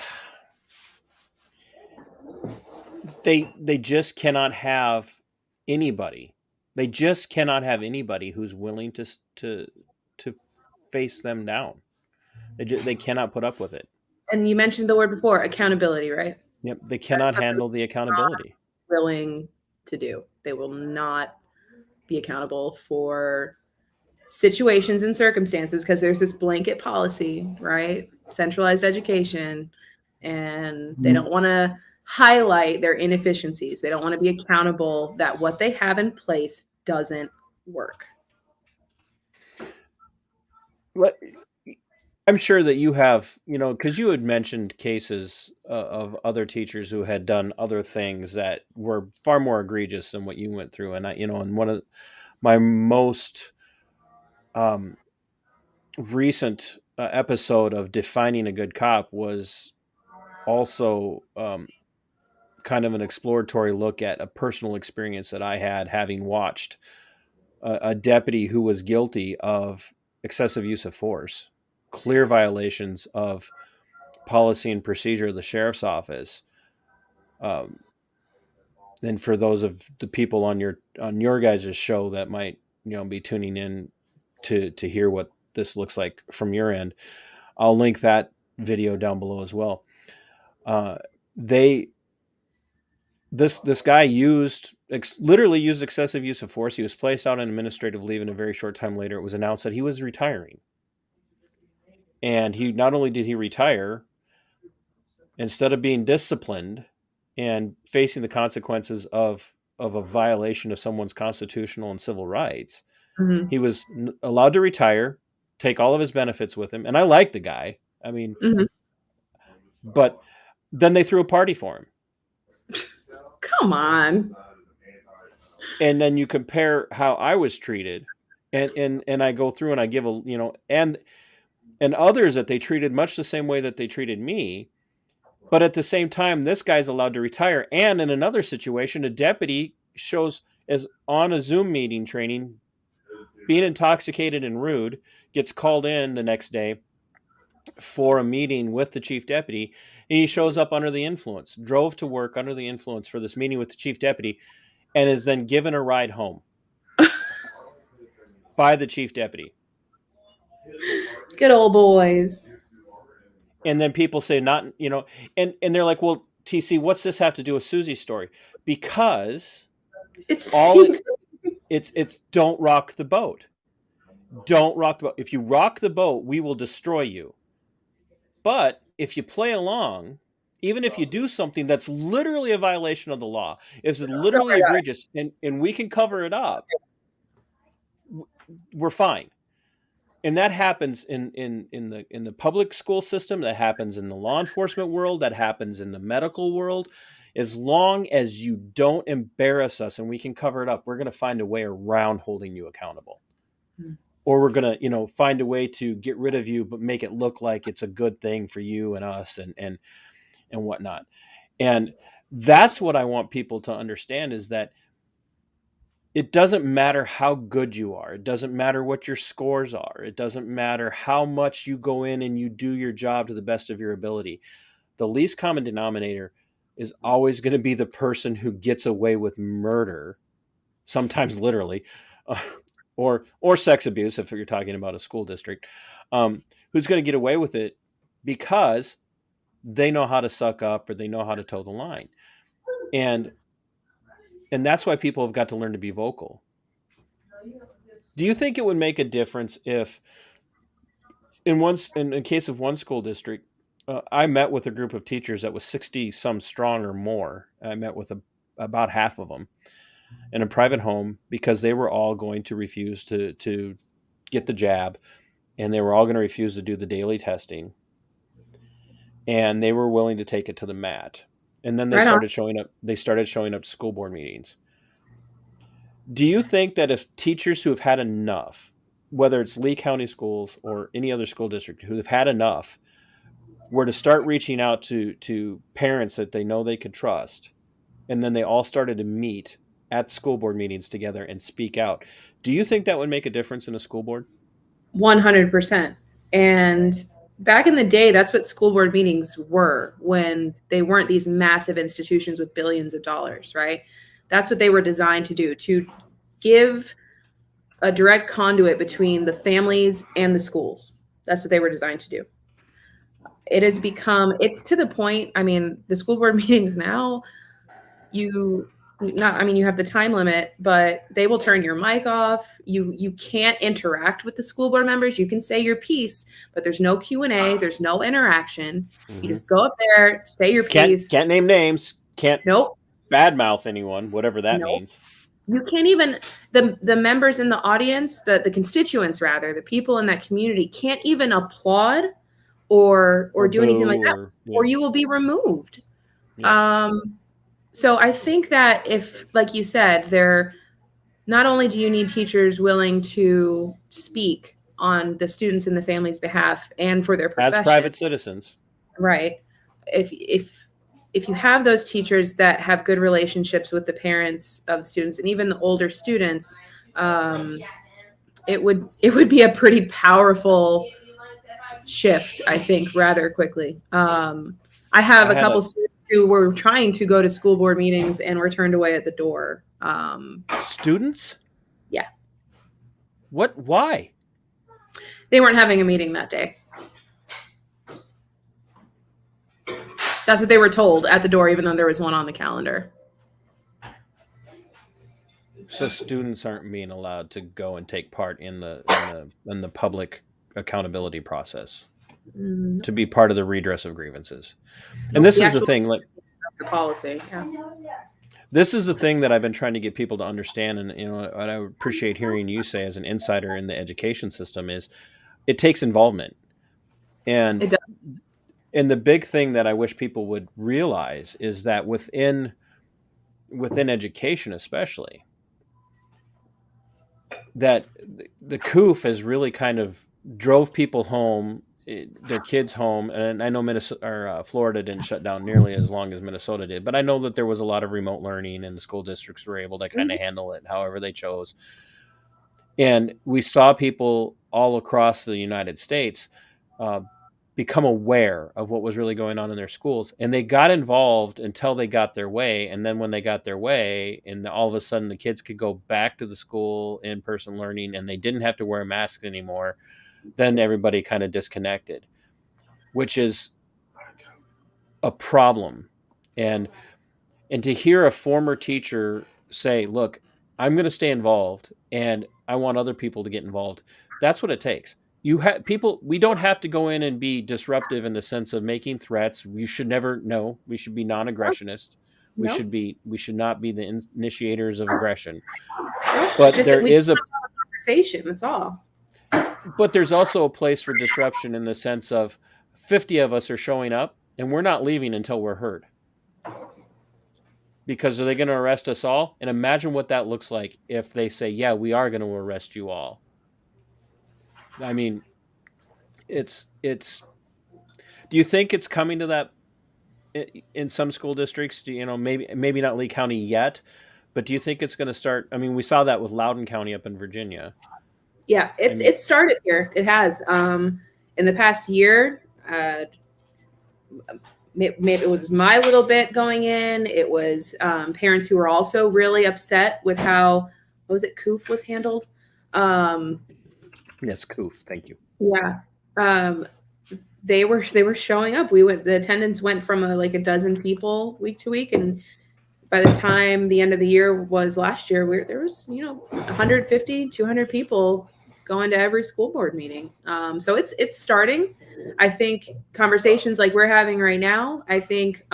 they just cannot have anybody. They just cannot have anybody who's willing to face them down. They cannot put up with it. And you mentioned the word before, accountability, right? Yep, they cannot handle the accountability. Willing to do. They will not be accountable for situations and circumstances because there's this blanket policy, right? Centralized education, and they don't want to highlight their inefficiencies. They don't want to be accountable that what they have in place doesn't work. I'm sure that you have, because you had mentioned cases of other teachers who had done other things that were far more egregious than what you went through. And and one of my most recent episode of Defining a Good Cop was also kind of an exploratory look at a personal experience that I had, having watched a deputy who was guilty of excessive use of force, clear violations of policy and procedure of the sheriff's office. And for those of the people on your guys' show that might be tuning in to hear what this looks like from your end, I'll link that video down below as well. This guy literally used excessive use of force. He was placed out on administrative leave, and a very short time later, it was announced that he was retiring. And he not only did he retire, instead of being disciplined and facing the consequences of a violation of someone's constitutional and civil rights, he was allowed to retire, take all of his benefits with him. And I like the guy. I mean, but then they threw a party for him. Come on. And then you compare how I was treated, and I go through and I give and others that they treated much the same way that they treated me. But at the same time, this guy's allowed to retire. And in another situation, a deputy shows as on a Zoom meeting training, being intoxicated and rude, gets called in the next day for a meeting with the chief deputy. And he shows up under the influence, drove to work under the influence for this meeting with the chief deputy, and is then given a ride home by the chief deputy. Good old boys. And then people say, and they're like, well, TC, what's this have to do with Susie's story? Because it's don't rock the boat. Don't rock the boat. If you rock the boat, we will destroy you. But if you play along, even if you do something that's literally a violation of the law, it's literally egregious, and we can cover it up, we're fine. And that happens in the public school system, that happens in the law enforcement world, that happens in the medical world. As long as you don't embarrass us and we can cover it up, we're going to find a way around holding you accountable. Or we're going to, find a way to get rid of you, but make it look like it's a good thing for you and us and whatnot. And that's what I want people to understand, is that it doesn't matter how good you are. It doesn't matter what your scores are. It doesn't matter how much you go in and you do your job to the best of your ability. The least common denominator is always going to be the person who gets away with murder, sometimes literally, or sex abuse if you're talking about a school district, who's going to get away with it because they know how to suck up or they know how to toe the line. And that's why people have got to learn to be vocal. Do you think it would make a difference if in case of one school district, I met with a group of teachers that was 60 some strong or more. I met with about half of them in a private home because they were all going to refuse to get the jab, and they were all going to refuse to do the daily testing, and they were willing to take it to the mat. And then they started showing up. They started showing up to school board meetings. Do you think that if teachers who have had enough, whether it's Lee County schools or any other school district who have had enough, were to start reaching out to parents that they know they could trust, and then they all started to meet at school board meetings together and speak out, do you think that would make a difference in a school board? 100%. And back in the day, that's what school board meetings were when they weren't these massive institutions with billions of dollars, right? That's what they were designed to do, to give a direct conduit between the families and the schools. That's what they were designed to do. It has become, it's to the point, I mean, the school board meetings now, you have the time limit, but they will turn your mic off. You can't interact with the school board members. You can say your piece, but there's no Q&A. There's no interaction. Mm-hmm. You just go up there, say your piece. Can't name names. Can't Nope. badmouth anyone, whatever that means. You can't even, the members in the audience, the constituents rather, the people in that community can't even applaud or do anything like that, or you will be removed. Yeah. So I think that if, like you said, not only do you need teachers willing to speak on the students and the family's behalf and for their profession. As private citizens. Right. If you have those teachers that have good relationships with the parents of the students and even the older students, it would be a pretty powerful shift, I think, rather quickly. I have a couple students who were trying to go to school board meetings and were turned away at the door. Students? Yeah. What? Why? They weren't having a meeting that day. That's what they were told at the door, even though there was one on the calendar. So students aren't being allowed to go and take part in the public accountability process, to be part of the redress of grievances. And this is the thing, like the policy. Yeah. This is the thing that I've been trying to get people to understand, and what I appreciate hearing you say as an insider in the education system is, it takes involvement, and it does. And the big thing that I wish people would realize is that within education, especially, that the COOF has really kind of drove people home, their kids home. And I know Florida didn't shut down nearly as long as Minnesota did, but I know that there was a lot of remote learning, and the school districts were able to kind of handle it however they chose. And we saw people all across the United States become aware of what was really going on in their schools, and they got involved until they got their way. And then when they got their way, and all of a sudden the kids could go back to the school in-person learning, and they didn't have to wear masks anymore, then everybody kind of disconnected, which is a problem. And to hear a former teacher say, look, I'm going to stay involved, and I want other people to get involved. That's what it takes. We don't have to go in and be disruptive in the sense of making threats. We should never know. We should be non-aggressionist. We should not be the initiators of aggression. But there is a conversation. That's all. But there's also a place for disruption in the sense of 50 of us are showing up, and we're not leaving until we're heard. Because are they going to arrest us all? And imagine what that looks like if they say, yeah, we are going to arrest you all. I mean, it's. Do you think it's coming to that in some school districts? Maybe not Lee County yet, But do you think it's going to start? I mean, we saw that with Loudoun County up in Virginia. Yeah, it's started here. It has. In the past year, maybe it was my little bit going in. It was parents who were also really upset with how, what was it, COOF was handled. Yes, COOF. Thank you. Yeah. They were showing up. The attendance went from like a dozen people week to week, and by the time the end of the year was last year, there was 150, 200 people going to every school board meeting. So it's starting. I think conversations like we're having right now, I think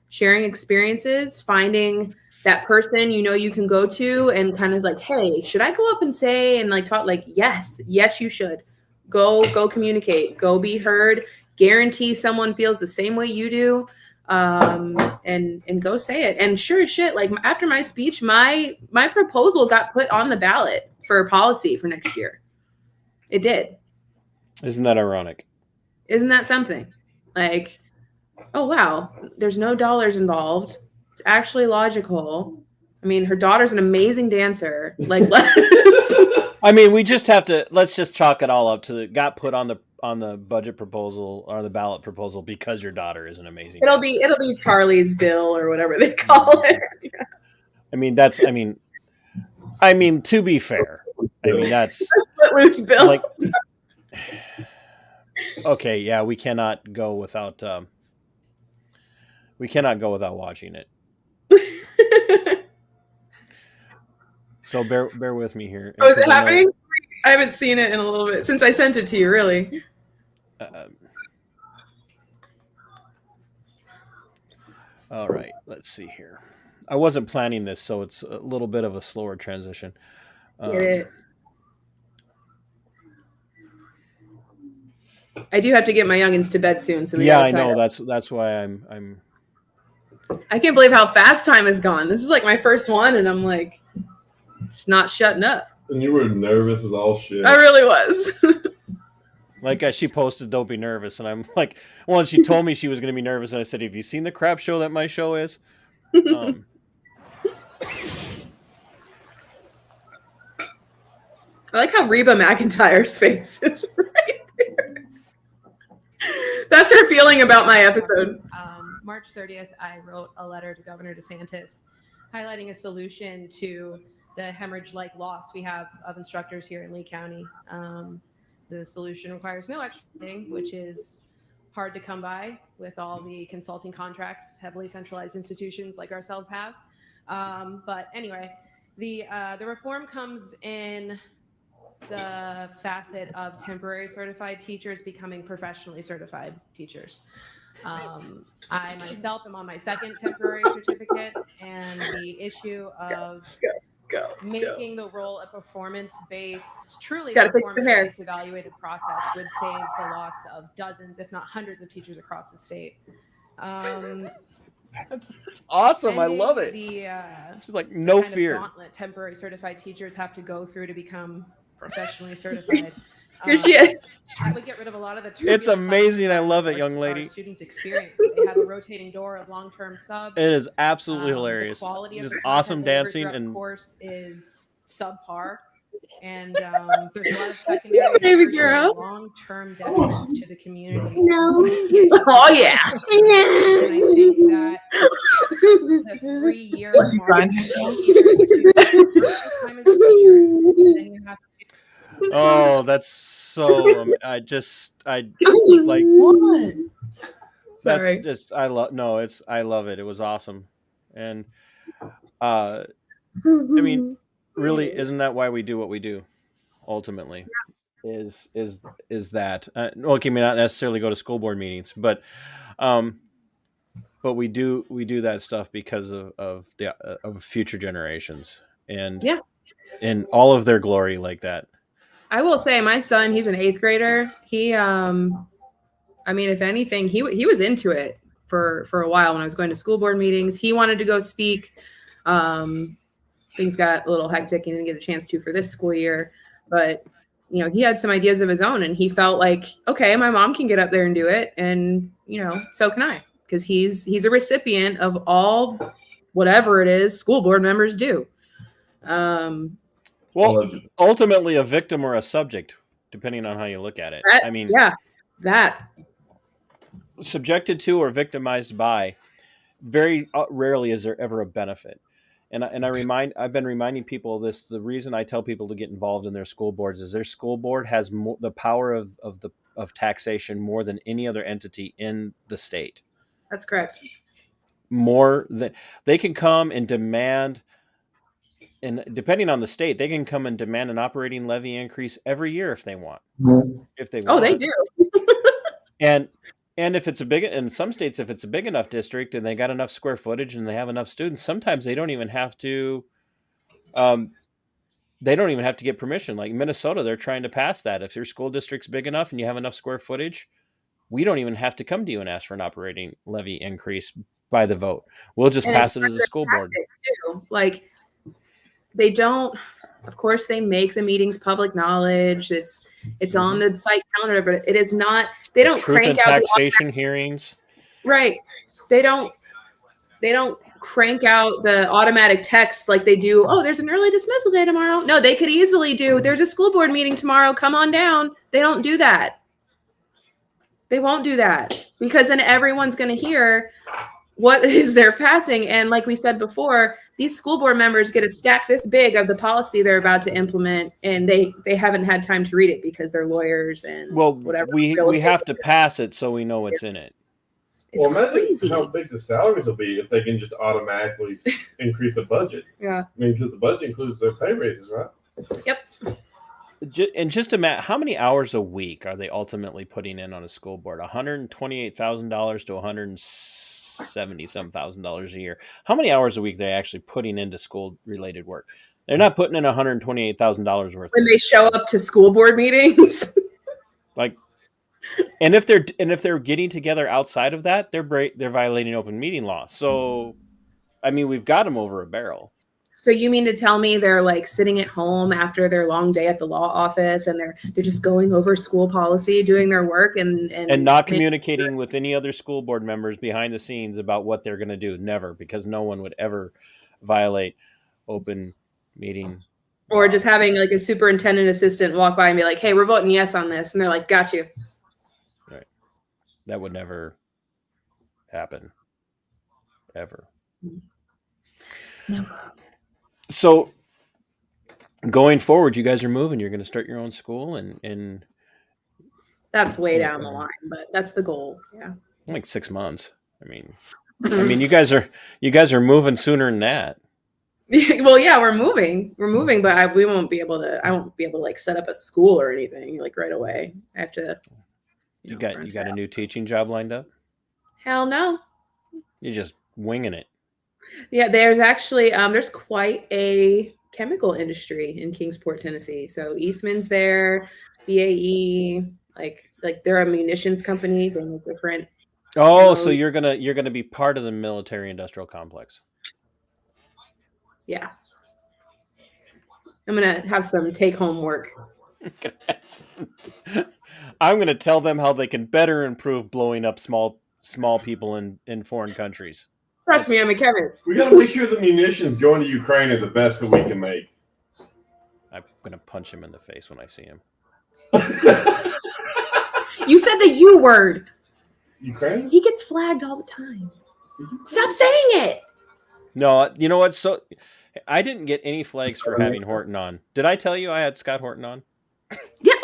sharing experiences, finding that person you can go to and kind of like, hey, should I go up and say and like talk, like, yes, you should. Go communicate, go be heard, guarantee someone feels the same way you do, and go say it. And sure as shit, like after my speech, my proposal got put on the ballot for policy for next year. It did. Isn't that ironic? Isn't that something? Like, oh wow, there's no dollars involved. It's actually logical. I mean, her daughter's an amazing dancer. Like, I mean, let's just chalk it all up to got put on the budget proposal or the ballot proposal because your daughter is an amazing it'll dancer. be Charlie's bill or whatever they call it. I mean, to be fair, I mean, that's Footloose bill. like, okay, yeah, we cannot go without watching it. So bear with me here. Oh, is it happening? I haven't seen it in a little bit since I sent it to you, really. All right, let's see here. I wasn't planning this, so it's a little bit of a slower transition. Get it. I do have to get my youngins to bed soon, so yeah, I know. That's why I'm. I can't believe how fast time has gone. This is like my first one, and I'm like, it's not shutting up. And you were nervous as all shit. I really was. Like she posted, "Don't be nervous," and I'm like, well, and she told me she was going to be nervous, and I said, "Have you seen the crap show that my show is?" I like how Reba McEntire's face is right there. That's her feeling about my episode. March 30th, I wrote a letter to Governor DeSantis highlighting a solution to the hemorrhage-like loss we have of instructors here in Lee County. The solution requires no extra funding, which is hard to come by with all the consulting contracts heavily centralized institutions like ourselves have. But anyway, the reform comes in the facet of temporary certified teachers becoming professionally certified teachers. I myself am on my second temporary certificate, and the issue of making the role a performance-based, truly performance-based evaluated process would save the loss of dozens, if not hundreds, of teachers across the state. That's awesome. I love it. She's like, no fear. Gauntlet temporary certified teachers have to go through to become professionally certified. Here she is. That would get rid of a lot of the. It's amazing. I love it, young lady. Students' experience. They have a rotating door of long-term subs. It is absolutely hilarious. The quality of just the awesome dancing and course is subpar, and there's a lot of Baby secondary girl. long-term detriments to the community. No. Oh yeah. And I think that the 3-year mark, Oh, that's so. I like. What? Sorry. That's just. I love it. It was awesome, and I mean, really, isn't that why we do what we do? Ultimately, is that okay? May not necessarily go to school board meetings, but we do that stuff because of future generations and in all of their glory like that. I will say my son, he's an 8th grader. He, I mean, if anything, he was into it for a while when I was going to school board meetings. He wanted to go speak. Things got a little hectic and didn't get a chance to for this school year, but he had some ideas of his own, and he felt like, okay, my mom can get up there and do it. And, so can I, because he's a recipient of all whatever it is school board members do. Well, Allegedly. ultimately a victim or a subject, depending on how you look at it. I mean, that subjected to or victimized by, very rarely is there ever a benefit. And I've been reminding people of this. The reason I tell people to get involved in their school boards is their school board has the power of taxation more than any other entity in the state. That's correct. More than they can come and demand, and depending on the state, they can come and demand an operating levy increase every year if they want. If they want. Oh, they do. And if it's in some states, if it's a big enough district and they got enough square footage and they have enough students, sometimes they don't even have to. They don't even have to get permission. Like Minnesota, they're trying to pass that. If your school district's big enough and you have enough square footage, we don't even have to come to you and ask for an operating levy increase by the vote. We'll just pass it as a school board. Too. Like they don't. Of course, they make the meetings public knowledge. It's on the site calendar, but it is not. They don't Truth crank and out taxation hearings. Right. They don't crank out the automatic text like they do. Oh, there's an early dismissal day tomorrow. No, they could easily do. There's a school board meeting tomorrow. Come on down. They don't do that. They won't do that because then everyone's going to hear what is they're passing. And like we said before, these school board members get a stack this big of the policy they're about to implement, and they haven't had time to read it because they're lawyers and whatever. We have to pass it so we know what's in it. It's imagine crazy. how big the salaries will be if they can just automatically increase the budget. Yeah. I mean, because the budget includes their pay raises, right? Yep. And just imagine how many hours a week are they ultimately putting in on a school board? $128,000 to $170,000 a year. How many hours a week are they actually putting into school-related work? They're not putting in $128,000 worth. When they show up to school board meetings. Like, and if they're getting together outside of that, they're violating open meeting law. So, I mean, we've got them over a barrel. So you mean to tell me they're like sitting at home after their long day at the law office and they're just going over school policy, doing their work and not communicating with any other school board members behind the scenes about what they're going to do? Never, because no one would ever violate open meeting. Or just having like a superintendent assistant walk by and be like, "Hey, we're voting yes on this," and they're like, "Got you." Right. That would never happen. Ever. No. So going forward, you guys are moving. You're going to start your own school, and that's way down the line, but that's the goal. Yeah, like 6 months. I mean, you guys are moving sooner than that. Well, yeah, we're moving, but we won't be able to. I won't be able to like set up a school or anything like right away. I have to. You got a new teaching job lined up? Hell no. You're just winging it. Yeah, there's actually there's quite a chemical industry in Kingsport, Tennessee. So Eastman's there, BAE, like they're a munitions company. They make different. Oh, so you're gonna be part of the military industrial complex. Yeah, I'm gonna have some take home work. I'm gonna tell them how they can better improve blowing up small people in foreign countries. Trust me, I'm a chemist. We got to make sure the munitions going to Ukraine are the best that we can make. I'm going to punch him in the face when I see him. You said the U word. Ukraine? He gets flagged all the time. Stop saying it. No, you know what? So I didn't get any flags for having Horton on. Did I tell you I had Scott Horton on? Yeah.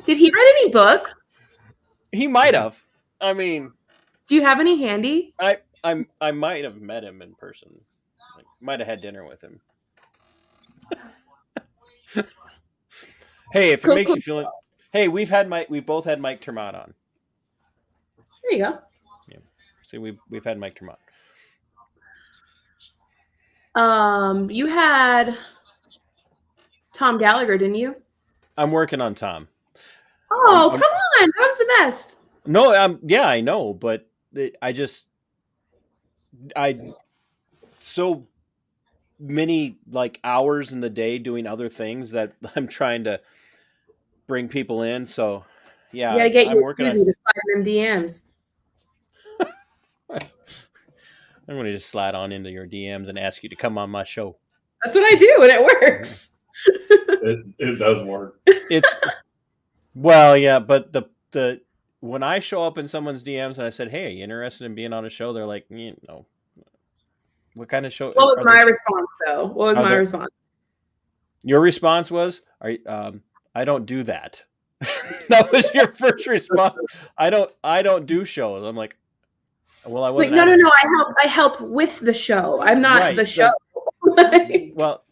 Did he write any books? He might have. I mean... Do you have any handy? I might have met him in person. Might have had dinner with him. Hey, if it makes you feel it. Hey, we've both had Mike Termott on. There you go. Yeah. See, we've had Mike Termott. You had Tom Gallagher, didn't you? I'm working on Tom. Oh, come on. Tom's the best. No, yeah, I know, but so many like hours in the day doing other things that I'm trying to bring people in. So yeah, you gotta get you Susie to slide them DMs. I'm going to just slide on into your DMs and ask you to come on my show. That's what I do, and it works. It does work. It's well, yeah, but the when I show up in someone's DMs and I said, "Hey, you interested in being on a show?" They're like, "No." What kind of show? What was are my they- response, though? What was Are my there- response? Your response was, "I don't do that." That was your first response. I don't do shows. I'm like, well, I Like, wasn't. no. I help with the show. I'm not Right, the show. Well,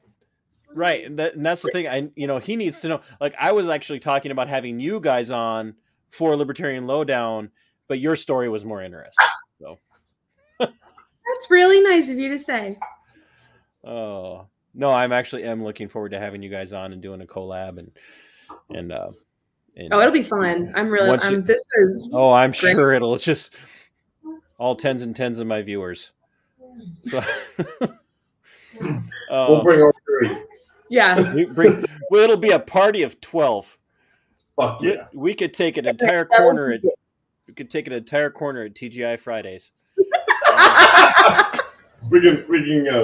right, and that's the thing. He needs to know. Like, I was actually talking about having you guys on for Libertarian Lowdown, but your story was more interesting. So, That's really nice of you to say. oh no, I'm looking forward to having you guys on and doing a collab and Oh, it'll be fun. I'm really. This is. Oh, I'm great. sure it'll. It's just all tens and tens of my viewers. So We'll bring all 3. Yeah. Well, it'll be a party of 12. Fuck yeah. We could take an entire corner at TGI Fridays. We can.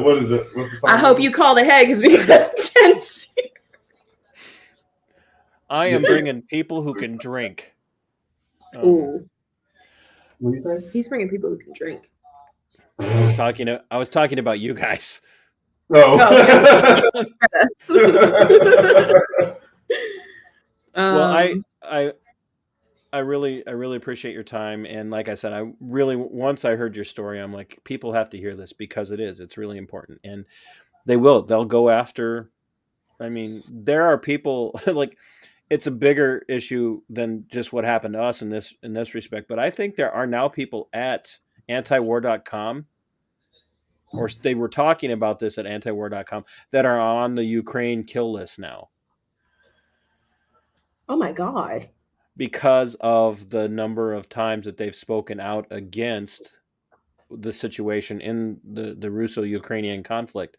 What is it? What's the song? I hope you called ahead because we got intense. I am bringing people who can drink. Ooh. What do you say? He's bringing people who can drink. I was talking about you guys. No. Well, I really appreciate your time, and like I said, once I heard your story, I'm like, people have to hear this because it's really important, and they'll go after. I mean, there are people like, it's a bigger issue than just what happened to us in this respect, but I think there are now people at antiwar.com, or they were talking about this at antiwar.com, that are on the Ukraine kill list now. Oh my God. Because of the number of times that they've spoken out against the situation in the Russo-Ukrainian conflict.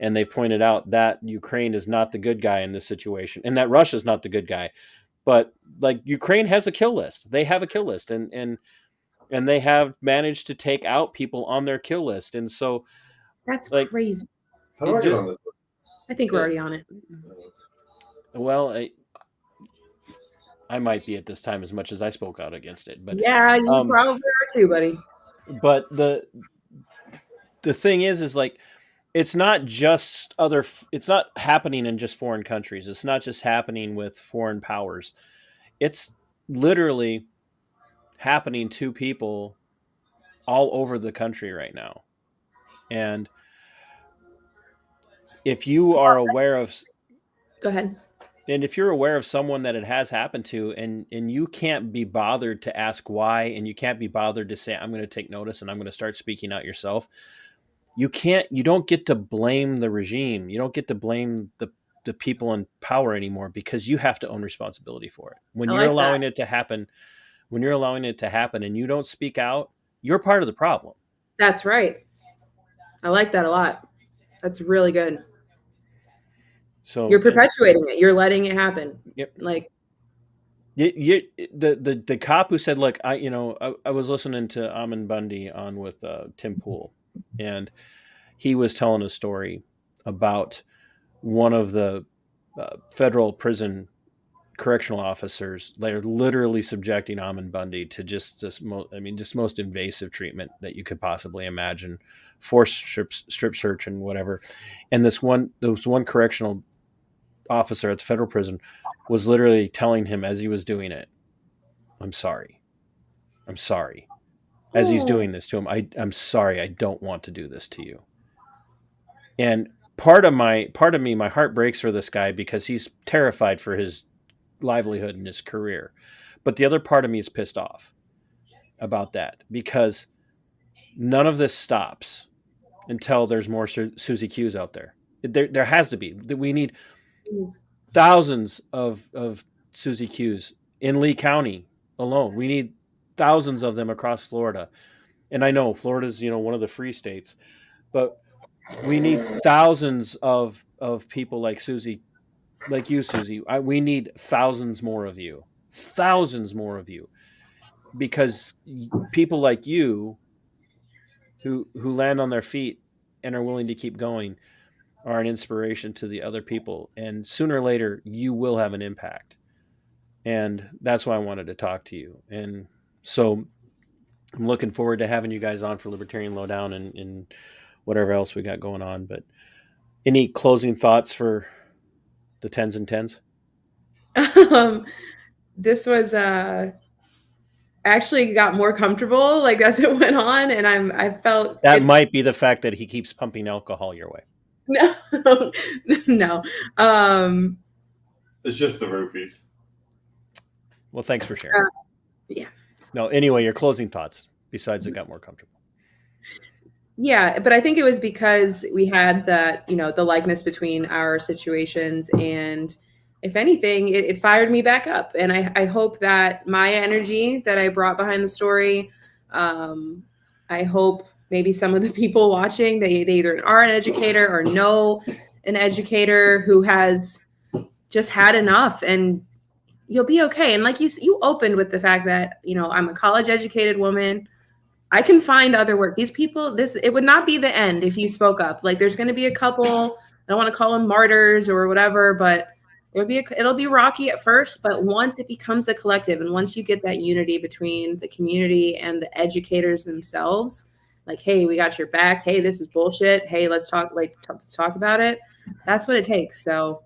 And they pointed out that Ukraine is not the good guy in this situation, and that Russia's not the good guy. But like, Ukraine has a kill list. They have a kill list, and they have managed to take out people on their kill list. And so that's like, crazy. How do I get on this? I think we're already on it. Well, I might be at this time as much as I spoke out against it, but yeah, you probably are too, buddy. But the thing is like, it's not happening in just foreign countries. It's not just happening with foreign powers. It's literally happening to people all over the country right now. And if you are aware of, go ahead. And if you're aware of someone that it has happened to, and you can't be bothered to ask why, and you can't be bothered to say, I'm going to take notice and I'm going to start speaking out yourself, you don't get to blame the regime. You don't get to blame the people in power anymore, because you have to own responsibility for it. When you're allowing it to happen and you don't speak out, you're part of the problem. That's right. I like that a lot. That's really good. So you're perpetuating it. You're letting it happen. Yep. Like, the cop who said, look, I was listening to Amin Bundy on with Tim Pool, and he was telling a story about one of the federal prison correctional officers. They're literally subjecting Amin Bundy to just most invasive treatment that you could possibly imagine, forced strip search and whatever. And there was one correctional officer at the federal prison was literally telling him as he was doing it, I'm sorry. As he's doing this to him, I'm sorry. I don't want to do this to you. And part of me, my heart breaks for this guy, because he's terrified for his livelihood and his career. But the other part of me is pissed off about that, because none of this stops until there's more Susie Qs out there. There has to be. We need thousands of Susie Qs in Lee County alone. We need thousands of them across Florida. And I know Florida's, one of the free states, but we need thousands of people like Susie, like you, Susie. We need thousands more of you, because people like you who land on their feet and are willing to keep going are an inspiration to the other people. And sooner or later, you will have an impact. And that's why I wanted to talk to you. And so I'm looking forward to having you guys on for Libertarian Lowdown and whatever else we got going on. But any closing thoughts for the 10s and 10s? This was actually got more comfortable like as it went on, and I felt that might be the fact that he keeps pumping alcohol your way. No, no. It's just the roofies. Well, thanks for sharing. Yeah. No, anyway, your closing thoughts, besides it got more comfortable. Yeah, but I think it was because we had that, the likeness between our situations, and if anything, it fired me back up. And I hope that my energy that I brought behind the story, I hope maybe some of the people watching, they either are an educator or know an educator who has just had enough, and you'll be okay. And like you opened with the fact that, I'm a college educated woman. I can find other work. These people, it would not be the end if you spoke up. Like there's going to be a couple, I don't want to call them martyrs or whatever, but it'll be rocky at first, but once it becomes a collective, and once you get that unity between the community and the educators themselves, like, hey, we got your back. Hey, this is bullshit. Hey, let's talk about it. That's what it takes. So,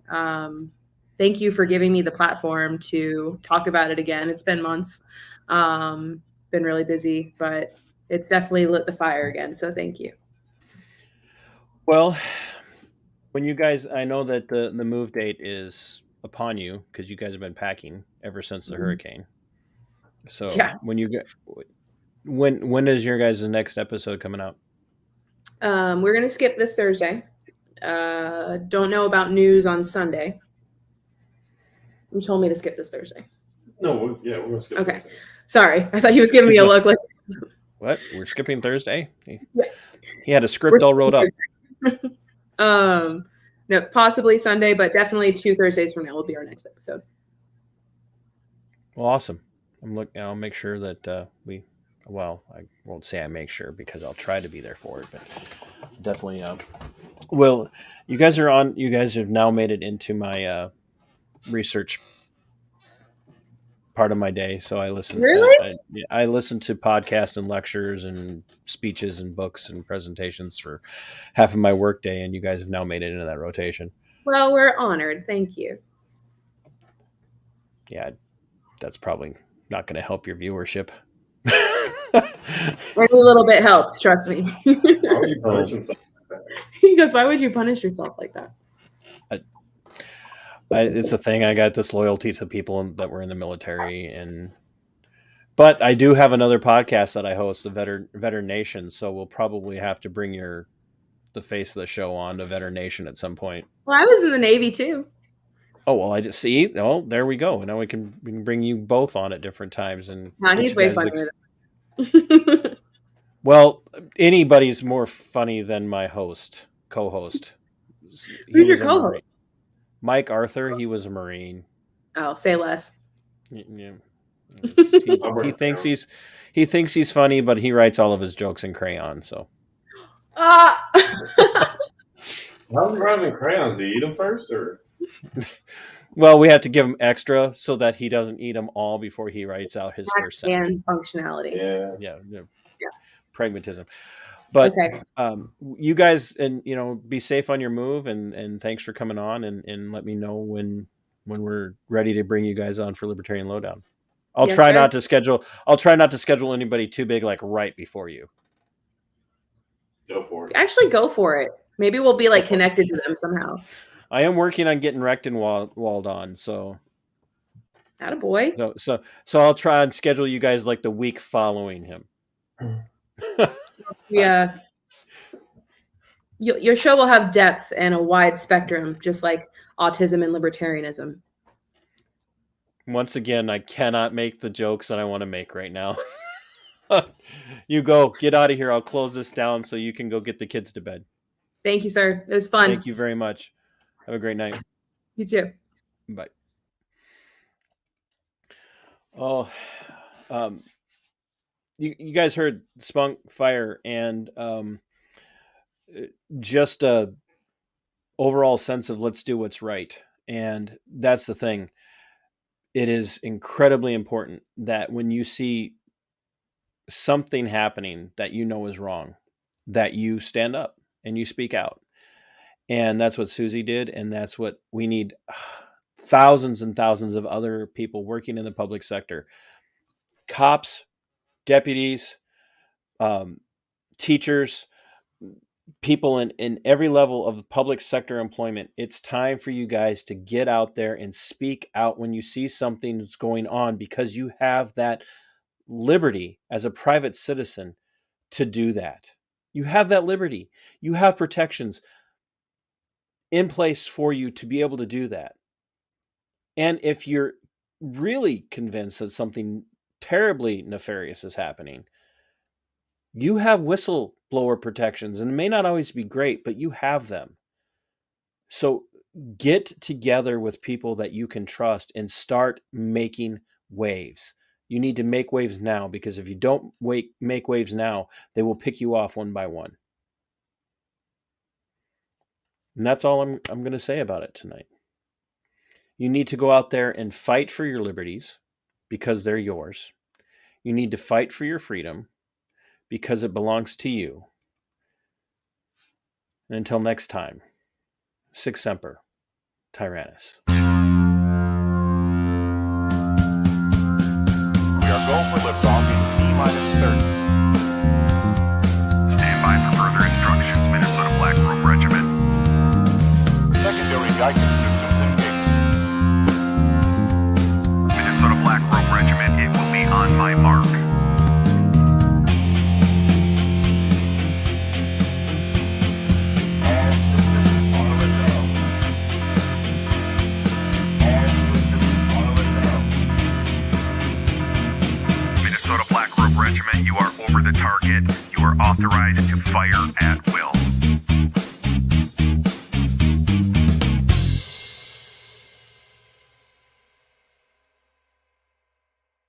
thank you for giving me the platform to talk about it again. It's been months, been really busy, but it's definitely lit the fire again. So thank you. Well, when you guys, I know that the move date is upon you because you guys have been packing ever since the hurricane. So yeah. when is your guys' next episode coming out? We're going to skip this Thursday. Don't know about news on Sunday. You told me to skip this Thursday. No, we're going to skip. Okay. Sorry. I thought he was giving me a look like. What? We're skipping Thursday? Yeah. He had a script all wrote up. No, possibly Sunday, but definitely 2 Thursdays from now will be our next episode. Well, awesome. I'll make sure that I won't say I make sure because I'll try to be there for it, but definitely. Well, you guys have now made it into my research part of my day. So I listen. Really? I listen to podcasts and lectures and speeches and books and presentations for half of my work day, and you guys have now made it into that rotation. Well, we're honored. Thank you. Yeah, that's probably not going to help your viewership. Every little bit helps, trust me. Why would you punish himself like that? He goes, why would you punish yourself like that? It's a thing. I got this loyalty to people that were in the military, but I do have another podcast that I host, the Veteran Nation. So we'll probably have to bring the face of the show on to Veteran Nation at some point. Well, I was in the Navy too. Oh well, I just see. Oh, there we go. Now we can bring you both on at different times, and he's way funnier. Well, anybody's more funny than my co-host. Who's your co-host? Mike Arthur. He was a Marine. Oh, say less. Yeah. He thinks he's funny, but he writes all of his jokes in crayon. So. How's he writing in crayons? Do you eat them first, or? Well, we have to give him extra so that he doesn't eat them all before he writes out his first sentence. And functionality. Yeah. Pragmatism. But okay. You guys, and be safe on your move, and thanks for coming on, and let me know when we're ready to bring you guys on for Libertarian Lowdown. I'll try not to schedule anybody too big, like right before you. Go for it. Actually, go for it. Maybe we'll be like connected to them somehow. I am working on getting Recton walled on, so. Attaboy. So I'll try and schedule you guys like the week following him. Yeah. Your show will have depth and a wide spectrum, just like autism and libertarianism. Once again, I cannot make the jokes that I want to make right now. You go, get out of here. I'll close this down so you can go get the kids to bed. Thank you, sir. It was fun. Thank you very much. Have a great night. You too. Bye. Oh, you guys heard spunk, fire, and just a overall sense of let's do what's right. And that's the thing. It is incredibly important that when you see something happening that you know is wrong, that you stand up and you speak out. And that's what Susie did. And that's what we need. Thousands and thousands of other people working in the public sector, cops, deputies, teachers, people in every level of public sector employment. It's time for you guys to get out there and speak out when you see something that's going on, because you have that liberty as a private citizen to do that. You have that liberty. You have protections in place for you to be able to do that. And if you're really convinced that something terribly nefarious is happening, you have whistleblower protections, and it may not always be great, but you have them. So get together with people that you can trust and start making waves. You need to make waves now, because if you don't make waves now, they will pick you off one by one. And that's all I'm going to say about it tonight. You need to go out there and fight for your liberties, because they're yours. You need to fight for your freedom, because it belongs to you. And until next time, Sic Semper Tyrannis. We are going for liftoff in T-minus 30. Stand by for further instructions, Minnesota Black Robe Regiment. Secondary guidance systems engaged. Minnesota Black Robe Regiment, it will be on my mark. All systems are a go. All systems are a go. Minnesota Black Robe Regiment, you are over the target. You are authorized to fire at